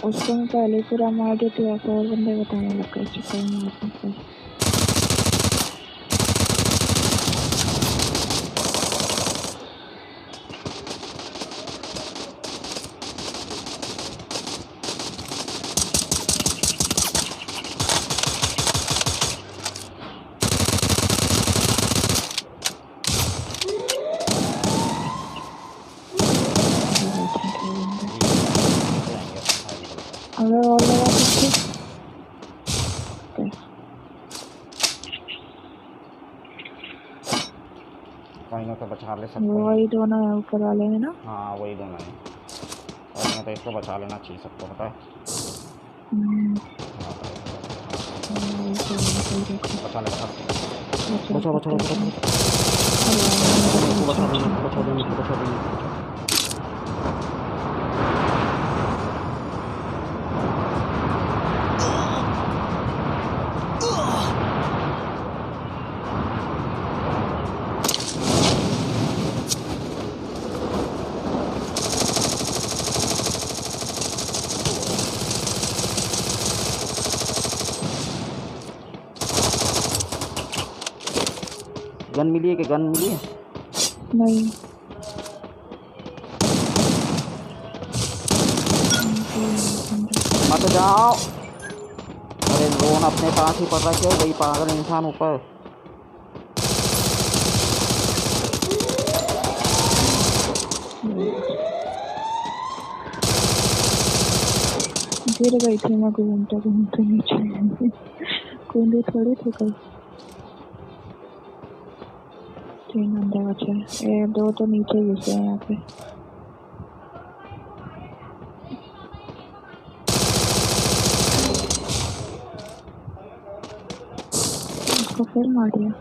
उसको मैं पहले पूरा मार देती हूँ, और बंदे बताने लग गए चक्कर में मारने से। अगर और लगा सकते
कहीं ना तो बचा ले सकते हैं।
वही दोनों है ऊपर वाले है ना।
हाँ वही दोनों हैं, और मैं तो इसको बचा लेना चाहिए सबको, पता है। बचा ले, बचा बचा बचा बचा बचा देंगे, बचा देंगे, बचा देंगे। गन मिली है कि गन मिली है?
नहीं
मत जाओ। अरे ड्रोन अपने पास ही पड़ रहा है, वही पागल इंसान ऊपर।
गिर गई थी मैं घूमते घूमते नीचे कूदी थोड़ी थी कल। 3 बंदे बचे, 2 तो नीचे घुसे हैं यहाँ पे। उसको फिर मार दिया।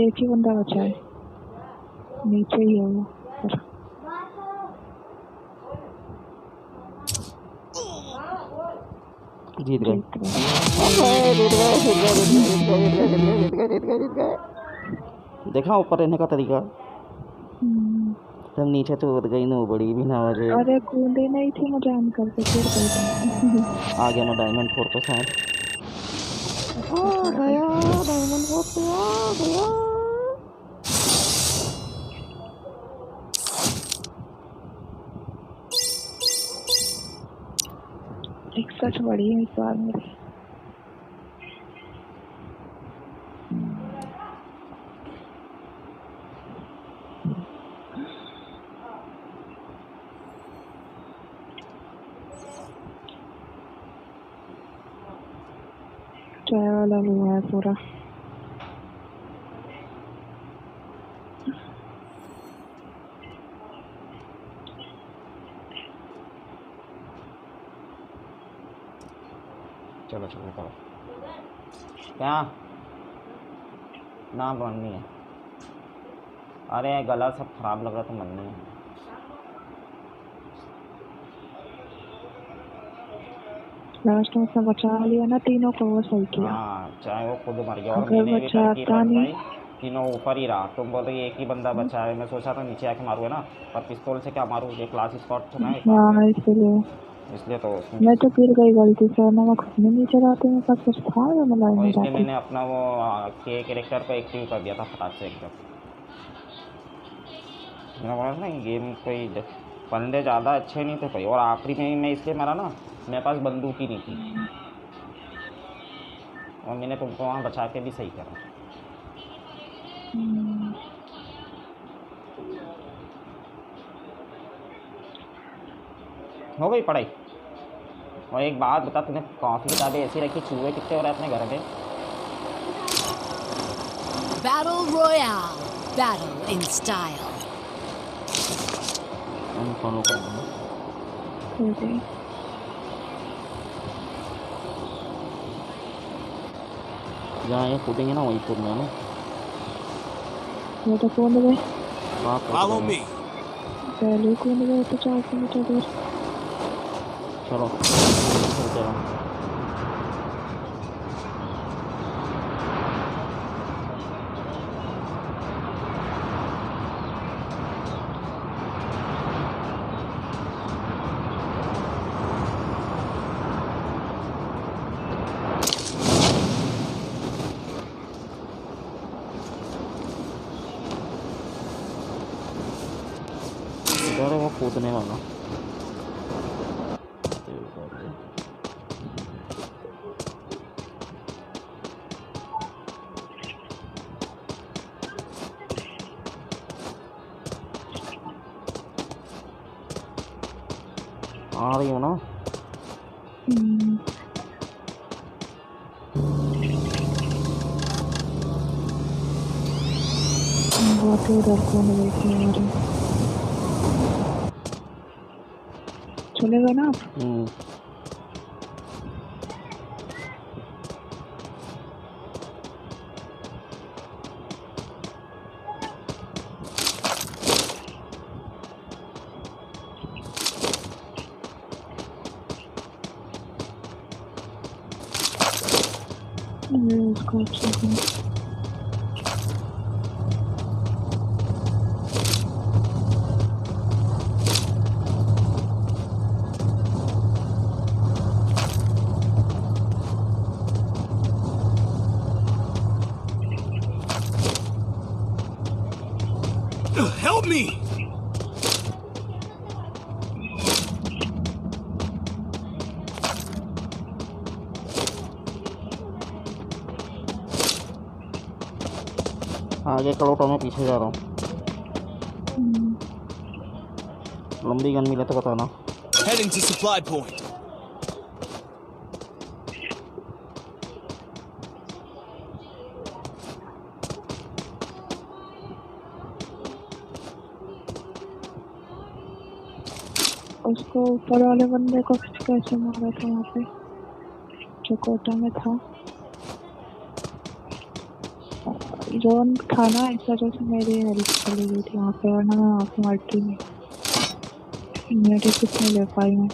एक ही बंदा बचा है, नीचे ही है वो।
जीत गए, जीत गए। देखा ऊपर रहने का तरीका, तब नीचे तो उड़ गई ना, बड़ी भी ना वजह।
अरे कूदे नहीं थी मैं जान करके, फिर गई।
आ गया मैं डायमंड 4 पे शायद। गया डायमंड 4 पे आ गया।
एक सच बड़ी है इस बार मेरी। चाय वाला हुआ है पूरा।
चलो चलो करो क्या ना बननी है। अरे गला सब खराब लग रहा तो मन नहीं है।
लास्ट में उसने बचा लिया ना तीनों को, वो सही किया।
हाँ चाहे वो खुद मर गया, और
अगर
मैंने भी
बचाता
तरकीब
नहीं।
लगाई, तीनों ऊपर ही रहा। तुम बोल रही एक ही बंदा बचा है, मैं सोचा था नीचे आके मारूंगा ना, पर पिस्तौल से क्या मारूं, ये क्लास स्पॉट था ना
हाँ इसलिए
इसलिए तो उसमें
मैं तो गिर गई गलती से, ना मैं खुद में नीचे जाती मेरे पास कुछ था या मैं लाइन
और
में
इसलिए
जाती।
मैंने अपना वो के कैरेक्टर को एक्टिव कर दिया था फटाक से एकदम। मेरा बोला ना गेम कोई बंदे ज़्यादा अच्छे नहीं थे भाई, और आखिरी में मैं इसलिए मरा ना, मेरे पास बंदूक ही नहीं थी, और मैंने तुमको वहाँ बचा के भी सही करा। हो गई पढ़ाई। और एक बात बता, तूने कौन सी किताबें ऐसी रखी, चूहे कितने हो रहे अपने घर में?
Battle Royale. Battle in style.
Follow कर दूँगा।
ठीक है।
जहाँ ये कूदेंगे ना वहीं कूदना है ना।
वो तो कूद गए,
Follow me.
पहले कूद गए तो 400 मीटर दूर।
चलो चलो इधर है वो कूदने वाला। आ रही हूँ ना।
बहुत ही उधर को देखने आ रहे चलेगा ना आप? उसको अच्छा
Help me!
आगे करो तो मैं पीछे जा रहा हूँ। लंबी गन मिले तो बताना।
Heading to supply point.
उसको ऊपर वाले बंदे को कैसे मारा था वहाँ पे जो कोटा में था? जोन था ना ऐसा जैसे मेरी हेल्प चली गई थी वहाँ पे, वरना मैं वहाँ पे मरती नहीं। मेरे कुछ नहीं ले पाई मैं।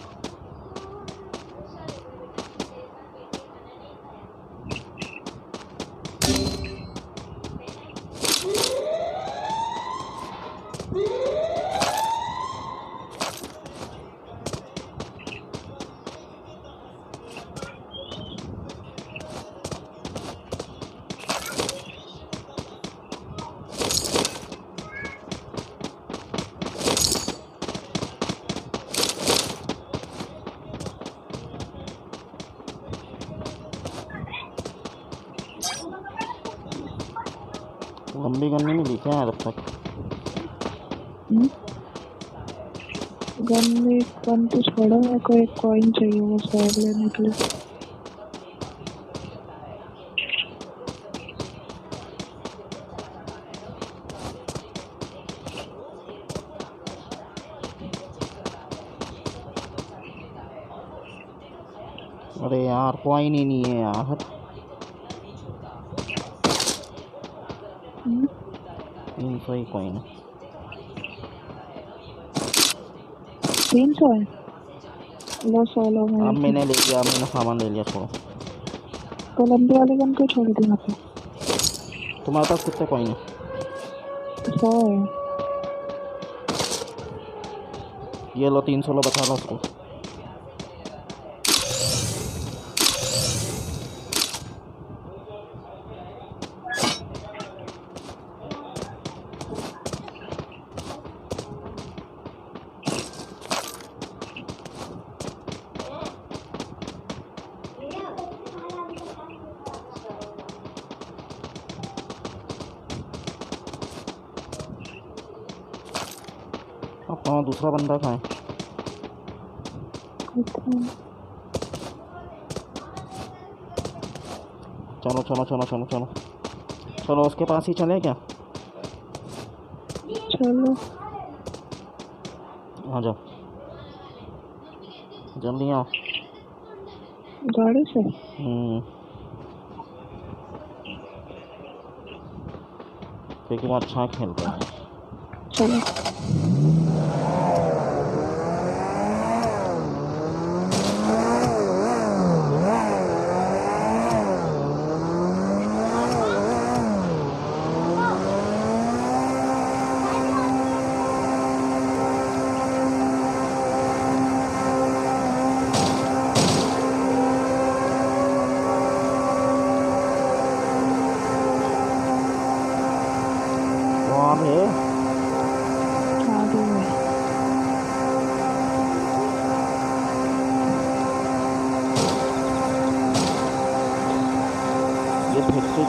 लंबी गन नहीं मिली क्या अब तक?
गन तो छोड़ो, मेरे को एक कॉइन चाहिए वो स्वैग लेने के लिए।
अरे यार कॉइन ही नहीं है यार। 300 ही कॉइन है।
300 है? लो 100 लो।
अब मैंने ले लिया, मैंने सामान ले लिया। छोड़ो।
तो लंबी वाली गन क्यों छोड़ दी यहाँ पे?
तुम्हारे पास कितने कॉइन है?
100 है।
ये लो 300 लो, बचा लो उसको। अब दूसरा बंदा कहाँ है? चलो चलो चलो चलो चलो चलो, उसके पास ही चले क्या?
चलो
आ जाओ, जल्दी आओ।
गाड़ी से?
क्योंकि वो अच्छा खेलता है।
चलो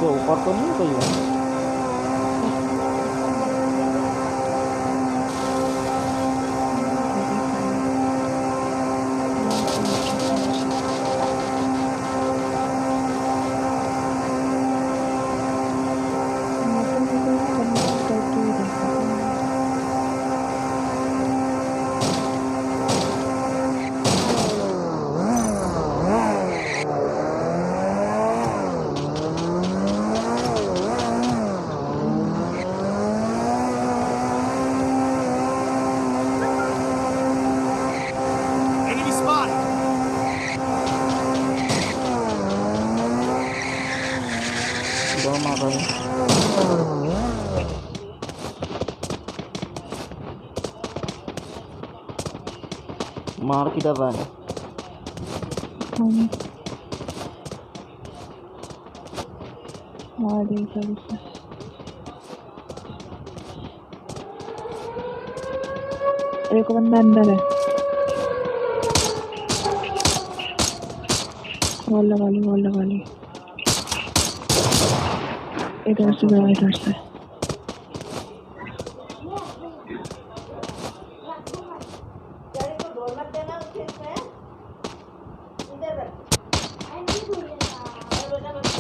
के ऊपर तो नहीं कोई है? मार किधर रहा है?
हम मार दे सब इसे। एक बंदा अंदर है। वॉल लगा ली, वॉल लगा ली। इधर से गया, इधर से।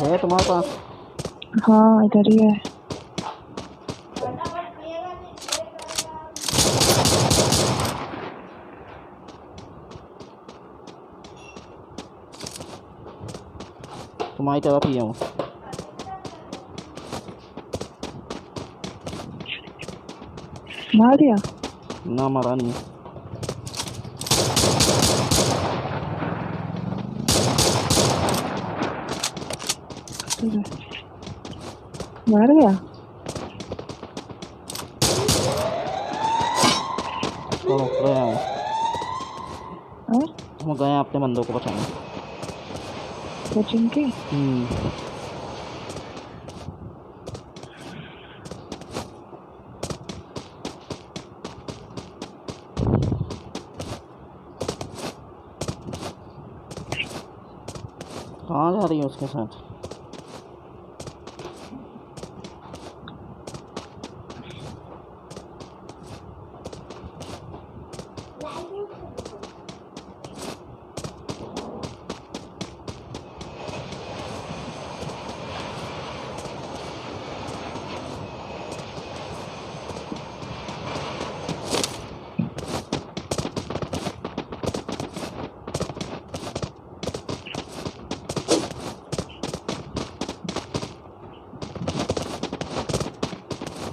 है तुम्हारे पास?
हाँ इधर ही है।
तुम्हारी तरफ ही हूँ।
मार दिया?
ना मारा नहीं।
मार गया?
चलो गया हूँ।
हाँ?
हम गए अपने बंदों को बचाने।
कोचिंग की?
कहाँ जा रही है उसके साथ?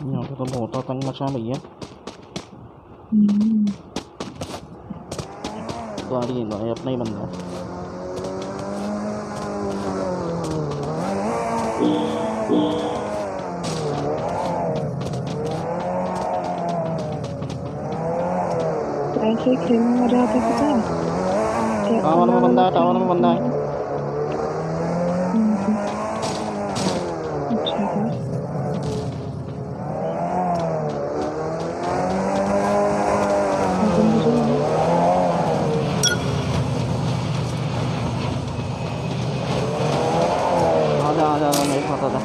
यहाँ पे तो बहुत आतंक मचा भैया। गाड़ी है अपना ही बंदा।
ऐसे ही खेलने में जाते पता है?
टावर में बंदा है, टावर में बंदा है।
अच्छा है।
आजा मेरे साथ आजा।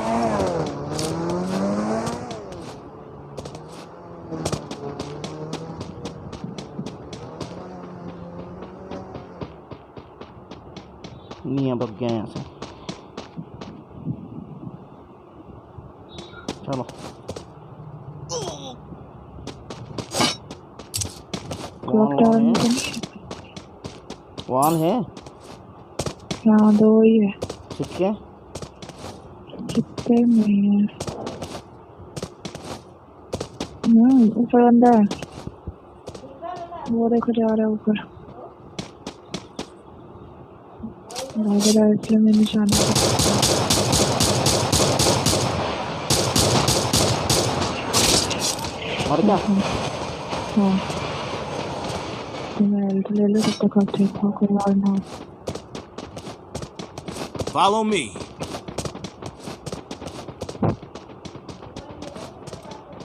मियाँ भग गया यहाँ से। चलो वॉल है।
हाँ दो ही है।
सिक्के
कितने नहीं है। ऊपर बंदा है। वो देखो जा रहा है ऊपर। इसलिए मैं निशान
और क्या?
हाँ मैं हेल्थ ले लो तब तक आप ठीक हो। कोई और ना।
Follow me.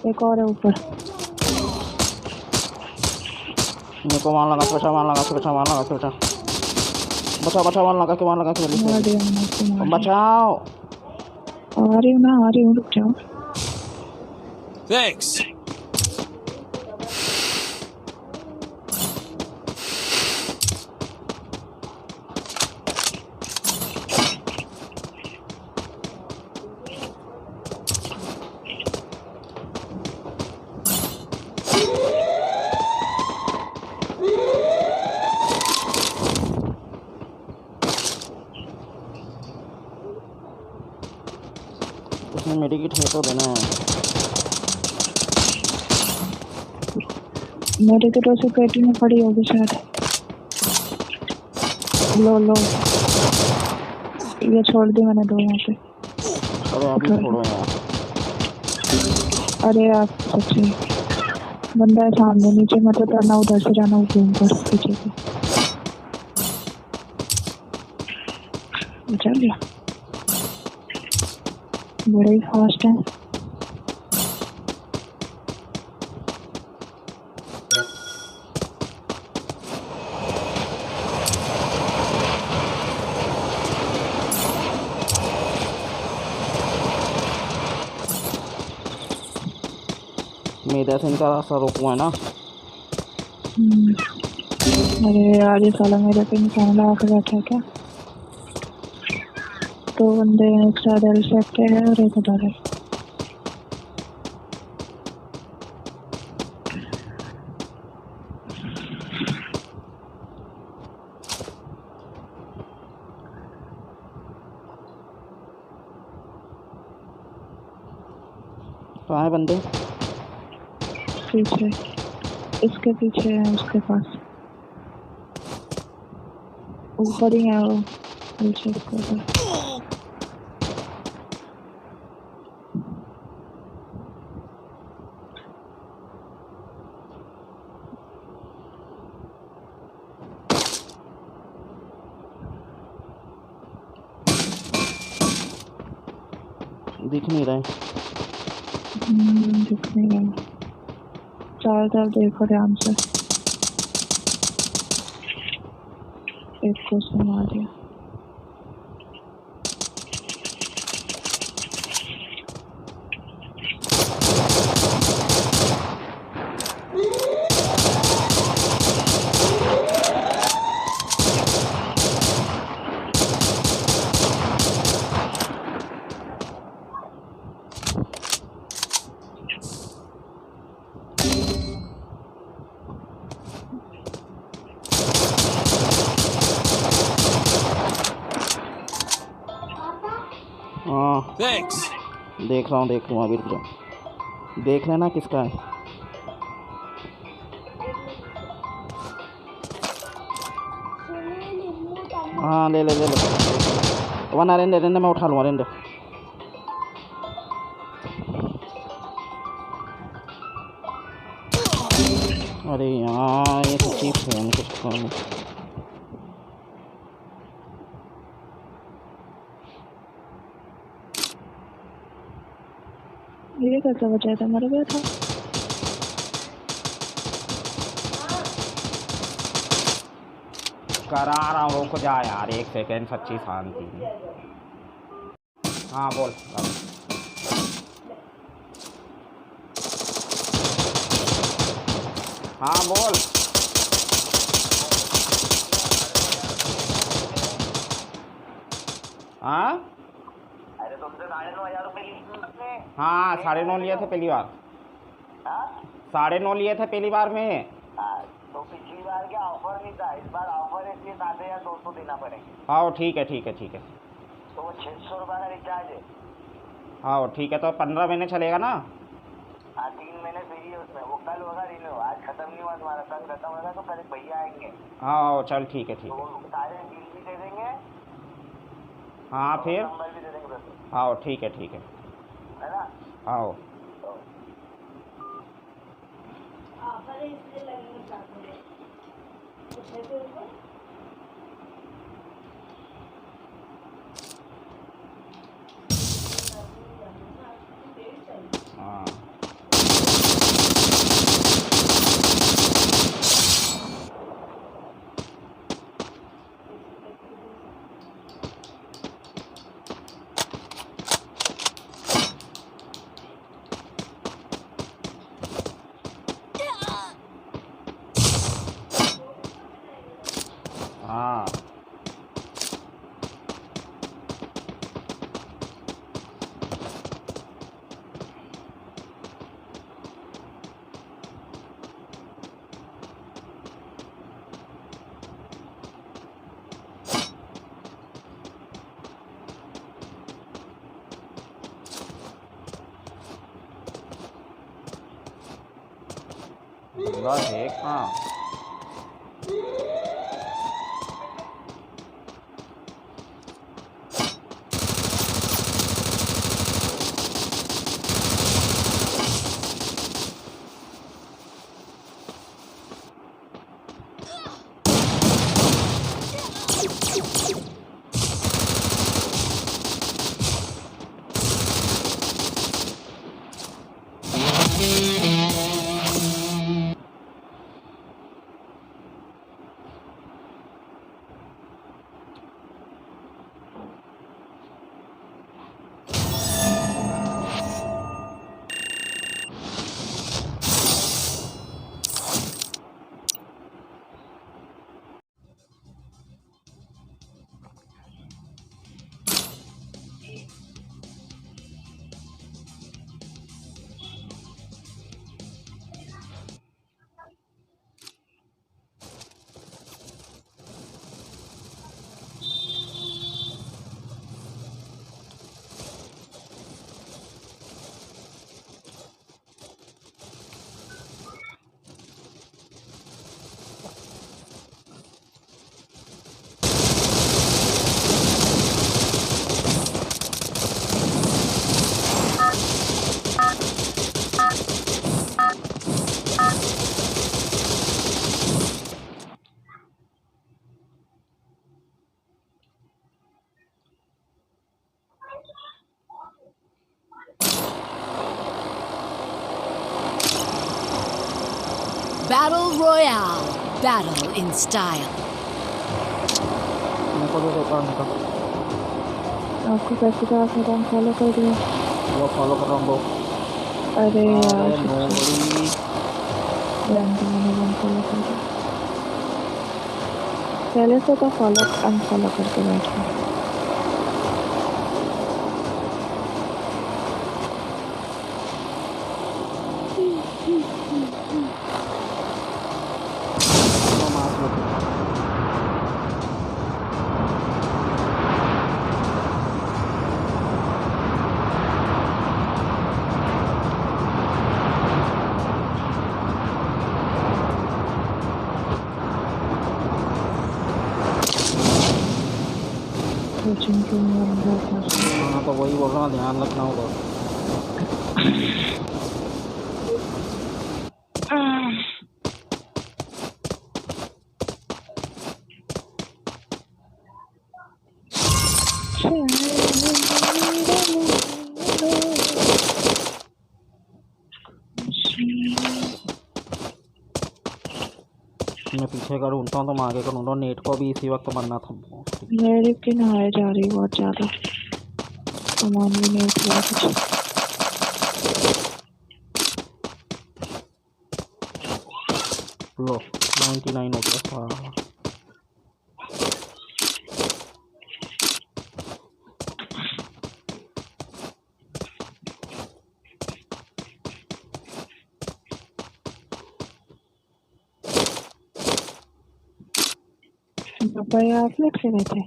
एक और है ऊपर।
मेरे को वहाँ लगा, बचा वहाँ लगा, बचा वहाँ लगा, बचा बचा बचा वहाँ लगा के वहाँ लगा के
मार दिया मैंने उसको, मार दिया।
बचाओ।
आ रही हूँ ना, आ रही हूँ, रुक जाओ।
Thanks.
उसमें मेडिकेट है तो देना है।
मेडिकेट वैसे पेटी में पड़ी होगी शायद। लो लो, ये छोड़ दी मैंने दो यहाँ पे।
अरे अभी छोड़ो यार।
अरे आप सच्ची बंदा है सामने, नीचे मत उतरना, उधर से जाना घूम कर पीछे से। चल गया, बड़े ही फास्ट है।
मेरा से इनका रास्ता रोकू है ना।
अरे यार ये साला मेरे पे निशान लगा के बैठा है क्या। दो बंदे हैं, एक साइड एल सेट पे है और एक उधर है।
कहाँ है बंदे?
पीछे, इसके पीछे है, उसके पास ऊपर ही है वो, पीछे इसके ऊपर।
दिख नहीं रहे।
दिख नहीं रहा, चारों तरफ देखो ध्यान से। एक को उसने मार दिया।
हाँ
Thanks.
देख रहा हूँ, देख लूँ, अभी रुक जाओ। देख लेना किसका है। हाँ ले ले ले ले, वन अरेंडे अरेंडे मैं उठा लूँ, अरेंडे। अरे यार ये तो चीप है, कुछ काम।
ये कैसा बचा था, मर गया था।
करा रहा हूँ, रुक जा यार एक सेकेंड, सच्ची शांति। हाँ बोल। हाँ बोल। हाँ
अरे तुमसे 9,500 रुपये लिए।
हाँ 9.5 लिए थे पहली बार। 9.5 लिए थे पहली बार में।
तो पिछली बार क्या ऑफर नहीं था, इस बार ऑफर है, इसलिए 7,200 देना पड़ेगा।
हाँ ठीक है ठीक है ठीक है।
तो वो 600 रुपये का रिचार्ज है।
हाँ ठीक है, तो 15 महीने चलेगा ना।
हाँ 3 महीने फ्री है उसमें, वो कल होगा रिन्यू, आज खत्म नहीं हुआ तुम्हारा, कल खत्म होगा तो कल भैया आएंगे
हाँ चल ठीक है ठीक
तो
है।
वो सारे बिल भी दे देंगे,
हाँ फिर।
नंबर भी दे देंगे बस,
हाँ ठीक है
है ना।
आओ। हाँ हाँ बस एक। हाँ
Battle Royale. Battle in style.
मेरे को दे देता उनका
आपको कैसे कहा था हम फॉलो कर दिया?
वो फॉलो कर रहा हूँ वो
अरे यार
अरे नोबडी
मैंने अनफॉलो कर दिया। पहले से तो फॉलो अनफॉलो करके बैठा।
मार लो
कोचिंग के लिए अंदर था।
हाँ तो वही बोल रहा हूँ ध्यान रखना होगा मैं पीछे का ढूंढता हूँ तो मैं आगे का ढूंढता हूँ नेट को भी इसी वक्त बनना था
मेरे की नहाए जा रही बहुत ज़्यादा सामान भी नहीं उठा कुछ।
लो 99 हो गया हाँ
पापा ये आप लेट के गए थे?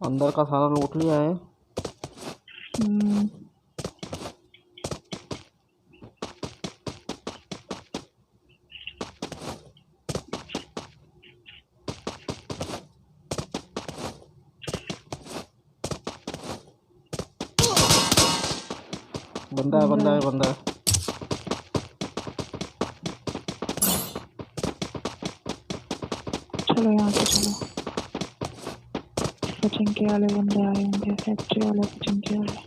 अंदर का सारा लूट लिया है बंदा है बंदा है बंदा है
चलो यहाँ से चलो। पचंके वाले बंदे आए होंगे फैक्ट्री वाले पचंके वाले।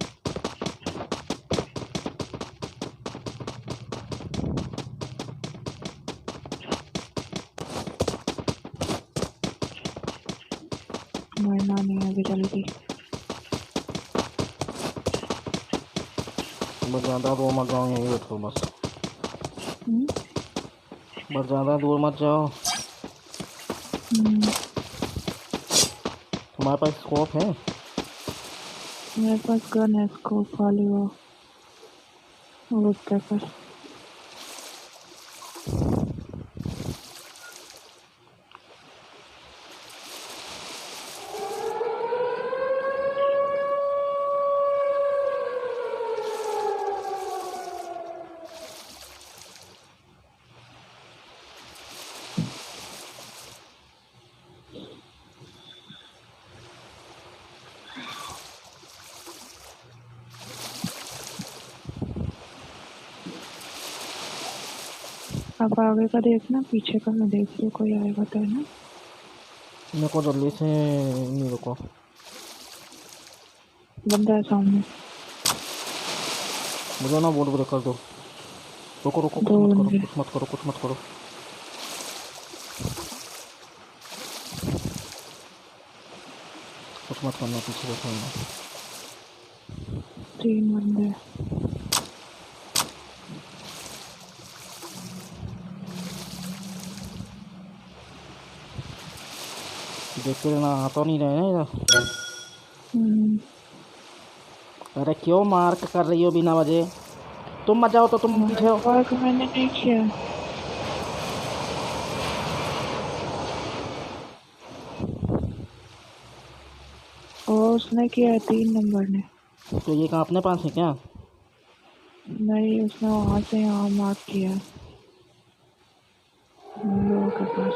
मरना नहीं है अभी जल्दी।
बस ज़्यादा दूर मत जाओ यहीं बैठो बस
हम्म?
बस ज़्यादा दूर मत जाओ तुम्हारे पास स्कोप है
मेरे पास गन है स्कोप वाली वो उसके पास। अब आगे का देखना पीछे का मैं देख रही हूँ कोई आएगा तो है ना।
मेरे को जल्दी से नहीं रुको
बंदा है सामने।
मुझे ना बोर्ड ब्रेक कर दो। रुको रुको,
दो
कुछ मत करो,
बंदे।
कुछ मत करो, कुछ मत करो। कुछ मत करना, पीछे बैठा हूँ मैं।
3 बंदे।
देखते रहना, आ तो नहीं रहे हैं इधर।
हम्म,
अरे क्यों मार्क कर रही हो बिना वजह? तुम मत जाओ तो तुम पीछे हो।
वर्क मैंने नहीं किया। और उसने किया है 3 नंबर ने।
तो ये कहाँ अपने पास है क्या?
नहीं, उसने वहां से यहाँ मार्क किया हम लोगों के पास।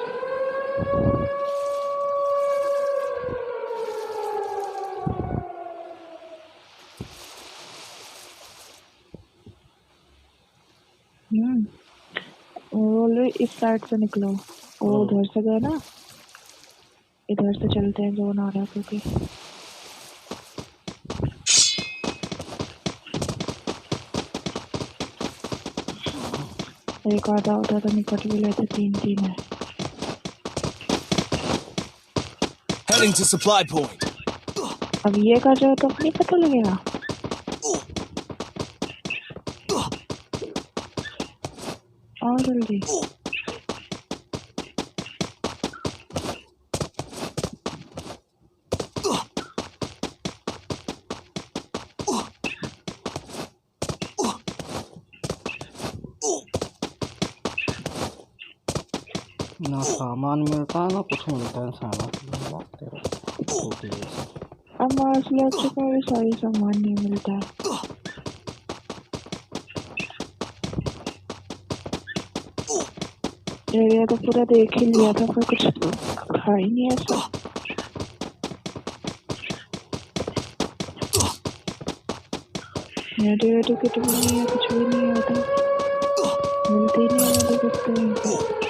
वो बोल रहे इस साइड से निकलो। वो उधर से गए ना, इधर से चलते हैं जोन आ रहा है क्योंकि। एक आधा होता तो निकट भी लेते। 3-3 है।
Heading to supply point.
अब ये कर रहे हो तो नहीं पता लगेगा। और जल्दी।
ना सामान मिलता है ना कुछ मिलता है। सामान बात तेरा छोटी है ऐसे।
अब मार्शल आर्ट्स में भी सारी सामान नहीं मिलता है। एरिया तो पूरा देख ही लिया था, पर कुछ खा ही नहीं ऐसा। मेडिकेट किट भी नहीं है, कुछ भी नहीं है उधर। मिलती ही नहीं है मेडिकेट कहीं पे।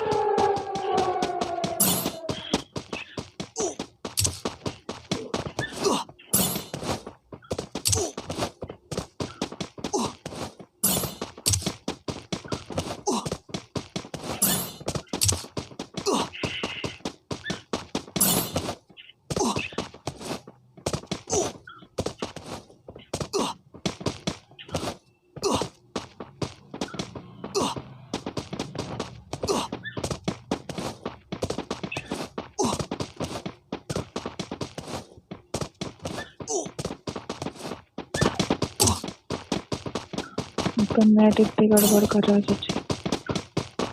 नेट इतनी गड़बड़ कर रहा है सच्ची।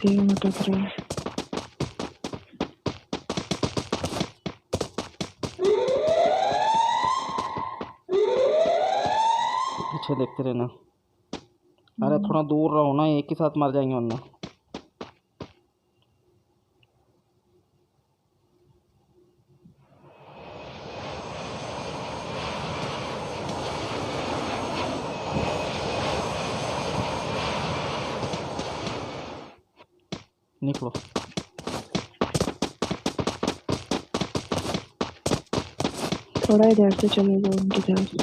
गेम अटक रहा है।
पीछे देखते रहना। अरे थोड़ा दूर रहो ना, एक ही साथ मर जाएंगे वरना। निकलो।
थोड़ा इधर से चले जाओ उनकी तरफ से।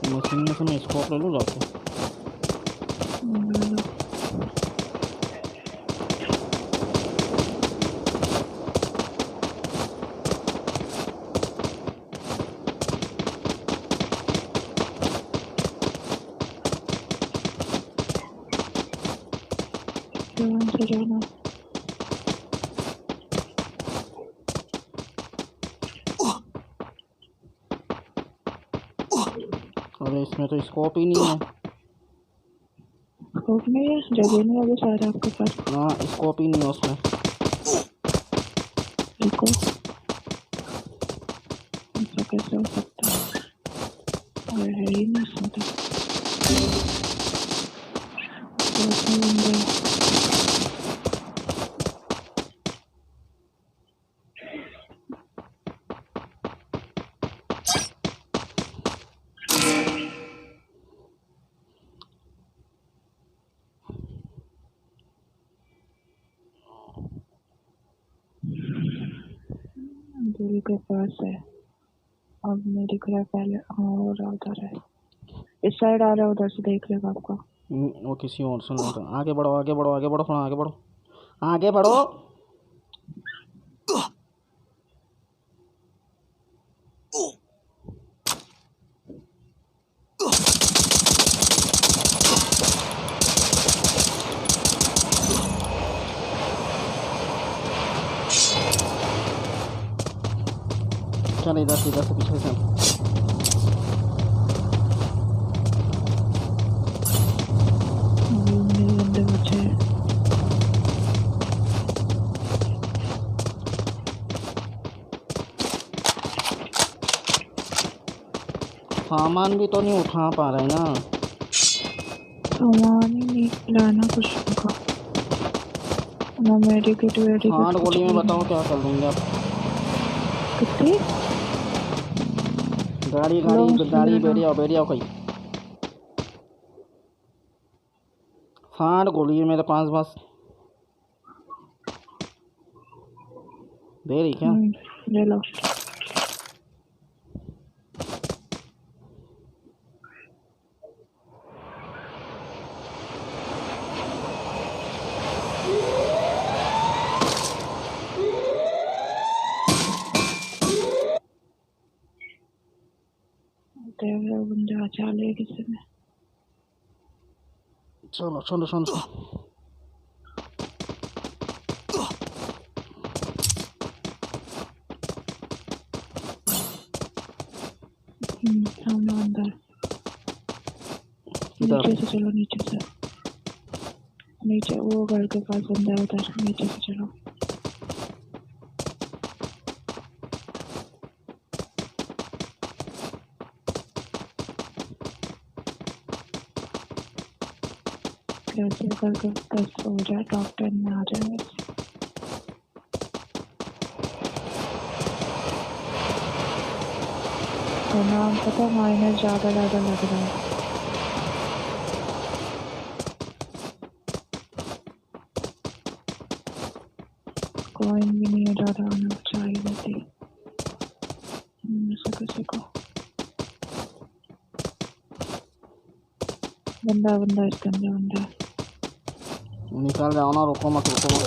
मशीन में से मैं स्कोप ले लूँ जाके।
ध्यान से रहना।
अरे इसमें तो स्कोप ही नहीं है।
स्कोप नहीं है, जगह नहीं है वो सारा आपके पास।
ना स्कोप ही नहीं है उसमें।
रुको, ऐसा कैसे हो सकता है? अरे है ही नहीं इसमें तो। उसमें बंदा है। पुल के पास है। अब नहीं दिख रहा है पहले। हाँ हो रहा उधर है, इस साइड आ रहा है, उधर से देख लेगा आपका।
वो किसी और सुन रहा था। आगे बढ़ो आगे बढ़ो आगे बढ़ो, थोड़ा आगे बढ़ो आगे बढ़ो। चल इधर से पीछे से।
अभी मेरे बंदे बचे हैं।
सामान भी तो नहीं उठा पा रहे ना।
सामान ही नहीं लाना कुछ का ना, मेडिकेट वेडिकेट
हाँ
कुछ
गोली में
भी
बताओ
नहीं।
क्या कर देंगे आप।
कितनी
गाड़ी
लॉन्ग से
गाड़ी
लेना।
बेरिया कोई फाड़ गोली है मेरे पास बस। दे रही क्या?
ले लो। देख रहे हो बंदे बचा ले किसी ने।
चलो चलो चलो चलो।
सामने बंदा है।
इधर
नीचे से चलो, नीचे से। नीचे वो घर के पास बंदा है, उधर नीचे से चलो। कैसे करके 10 हो जाए, टॉप 10 में आ जाए। तो नाम पता, माइनस ज़्यादा लग रहा है। कॉइन भी नहीं है ज़्यादा, आना चाहिए रहती किसी को। बंदा इसके अंदर बंदा है।
निकल जाओ ना, रुको मत रुको मत।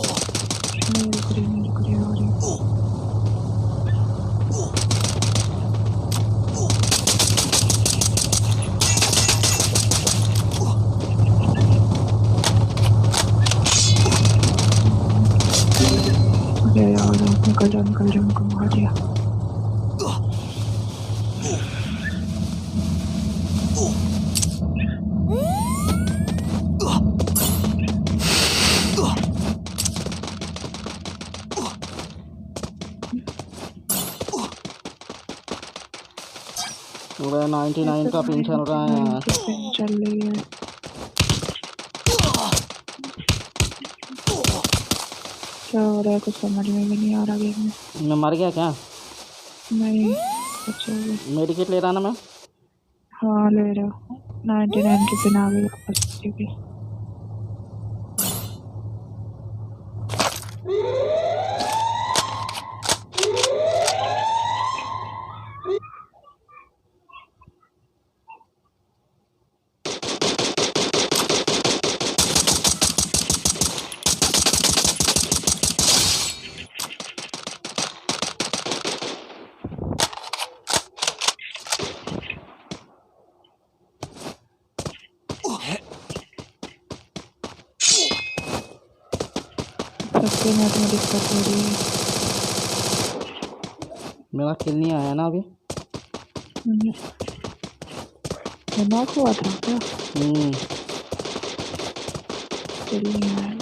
नहीं रुक रही आ रही। अरे यार निकल जाओ उनको मार दिया।
पूरा 99 का पिन चल रहा है।
पिन चल रही है। क्या हो रहा है कुछ समझ में भी नहीं आ रहा गेम में।
मैं मर गया क्या?
नहीं अच्छा हो गया।
मेडिकेट ले रहा ना मैं।
हाँ ले रहा हूँ। 99 की पिन आ गई वापस की। सबके नेट में दिक्कत हो रही है।
मेरा किल नहीं आया ना अभी।
नॉक हुआ था क्या? किल नहीं आया।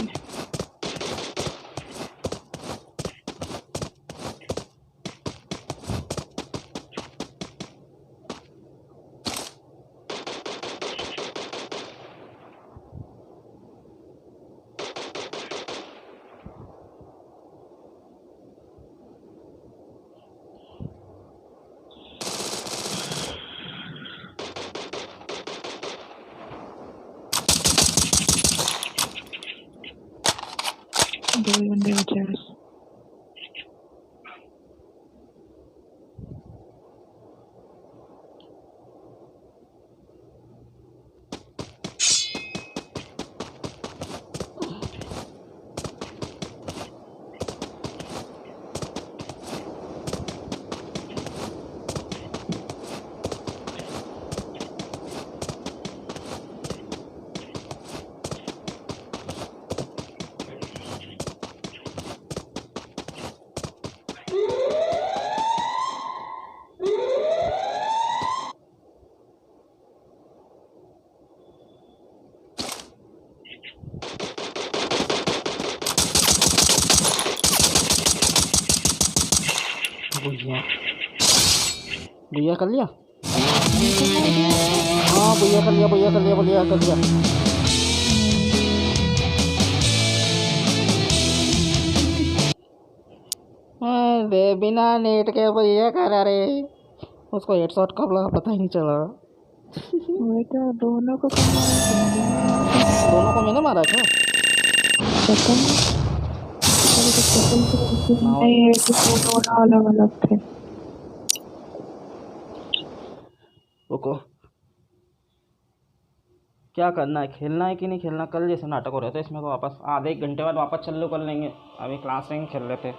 दो बंदे बचे बस।
भैया भैया कर लिया। हाँ भैया कर लिया, भैया कर लिया, भैया कर लिया। अरे बिना नेट के भैया करा रे, उसको हेडशॉट कब लगा पता ही नहीं चला।
वही तो दोनों को कमाल
दोनों को मैंने मारा क्या?
नहीं है कि दोनों अलग अलग थे।
रुको, क्या करना है, खेलना है कि नहीं खेलना? कल जैसे नाटक हो रहे थे इसमें को वापस आधे एक घंटे बाद वापस चालू कर लेंगे। अभी क्लास में खेल रहे थे।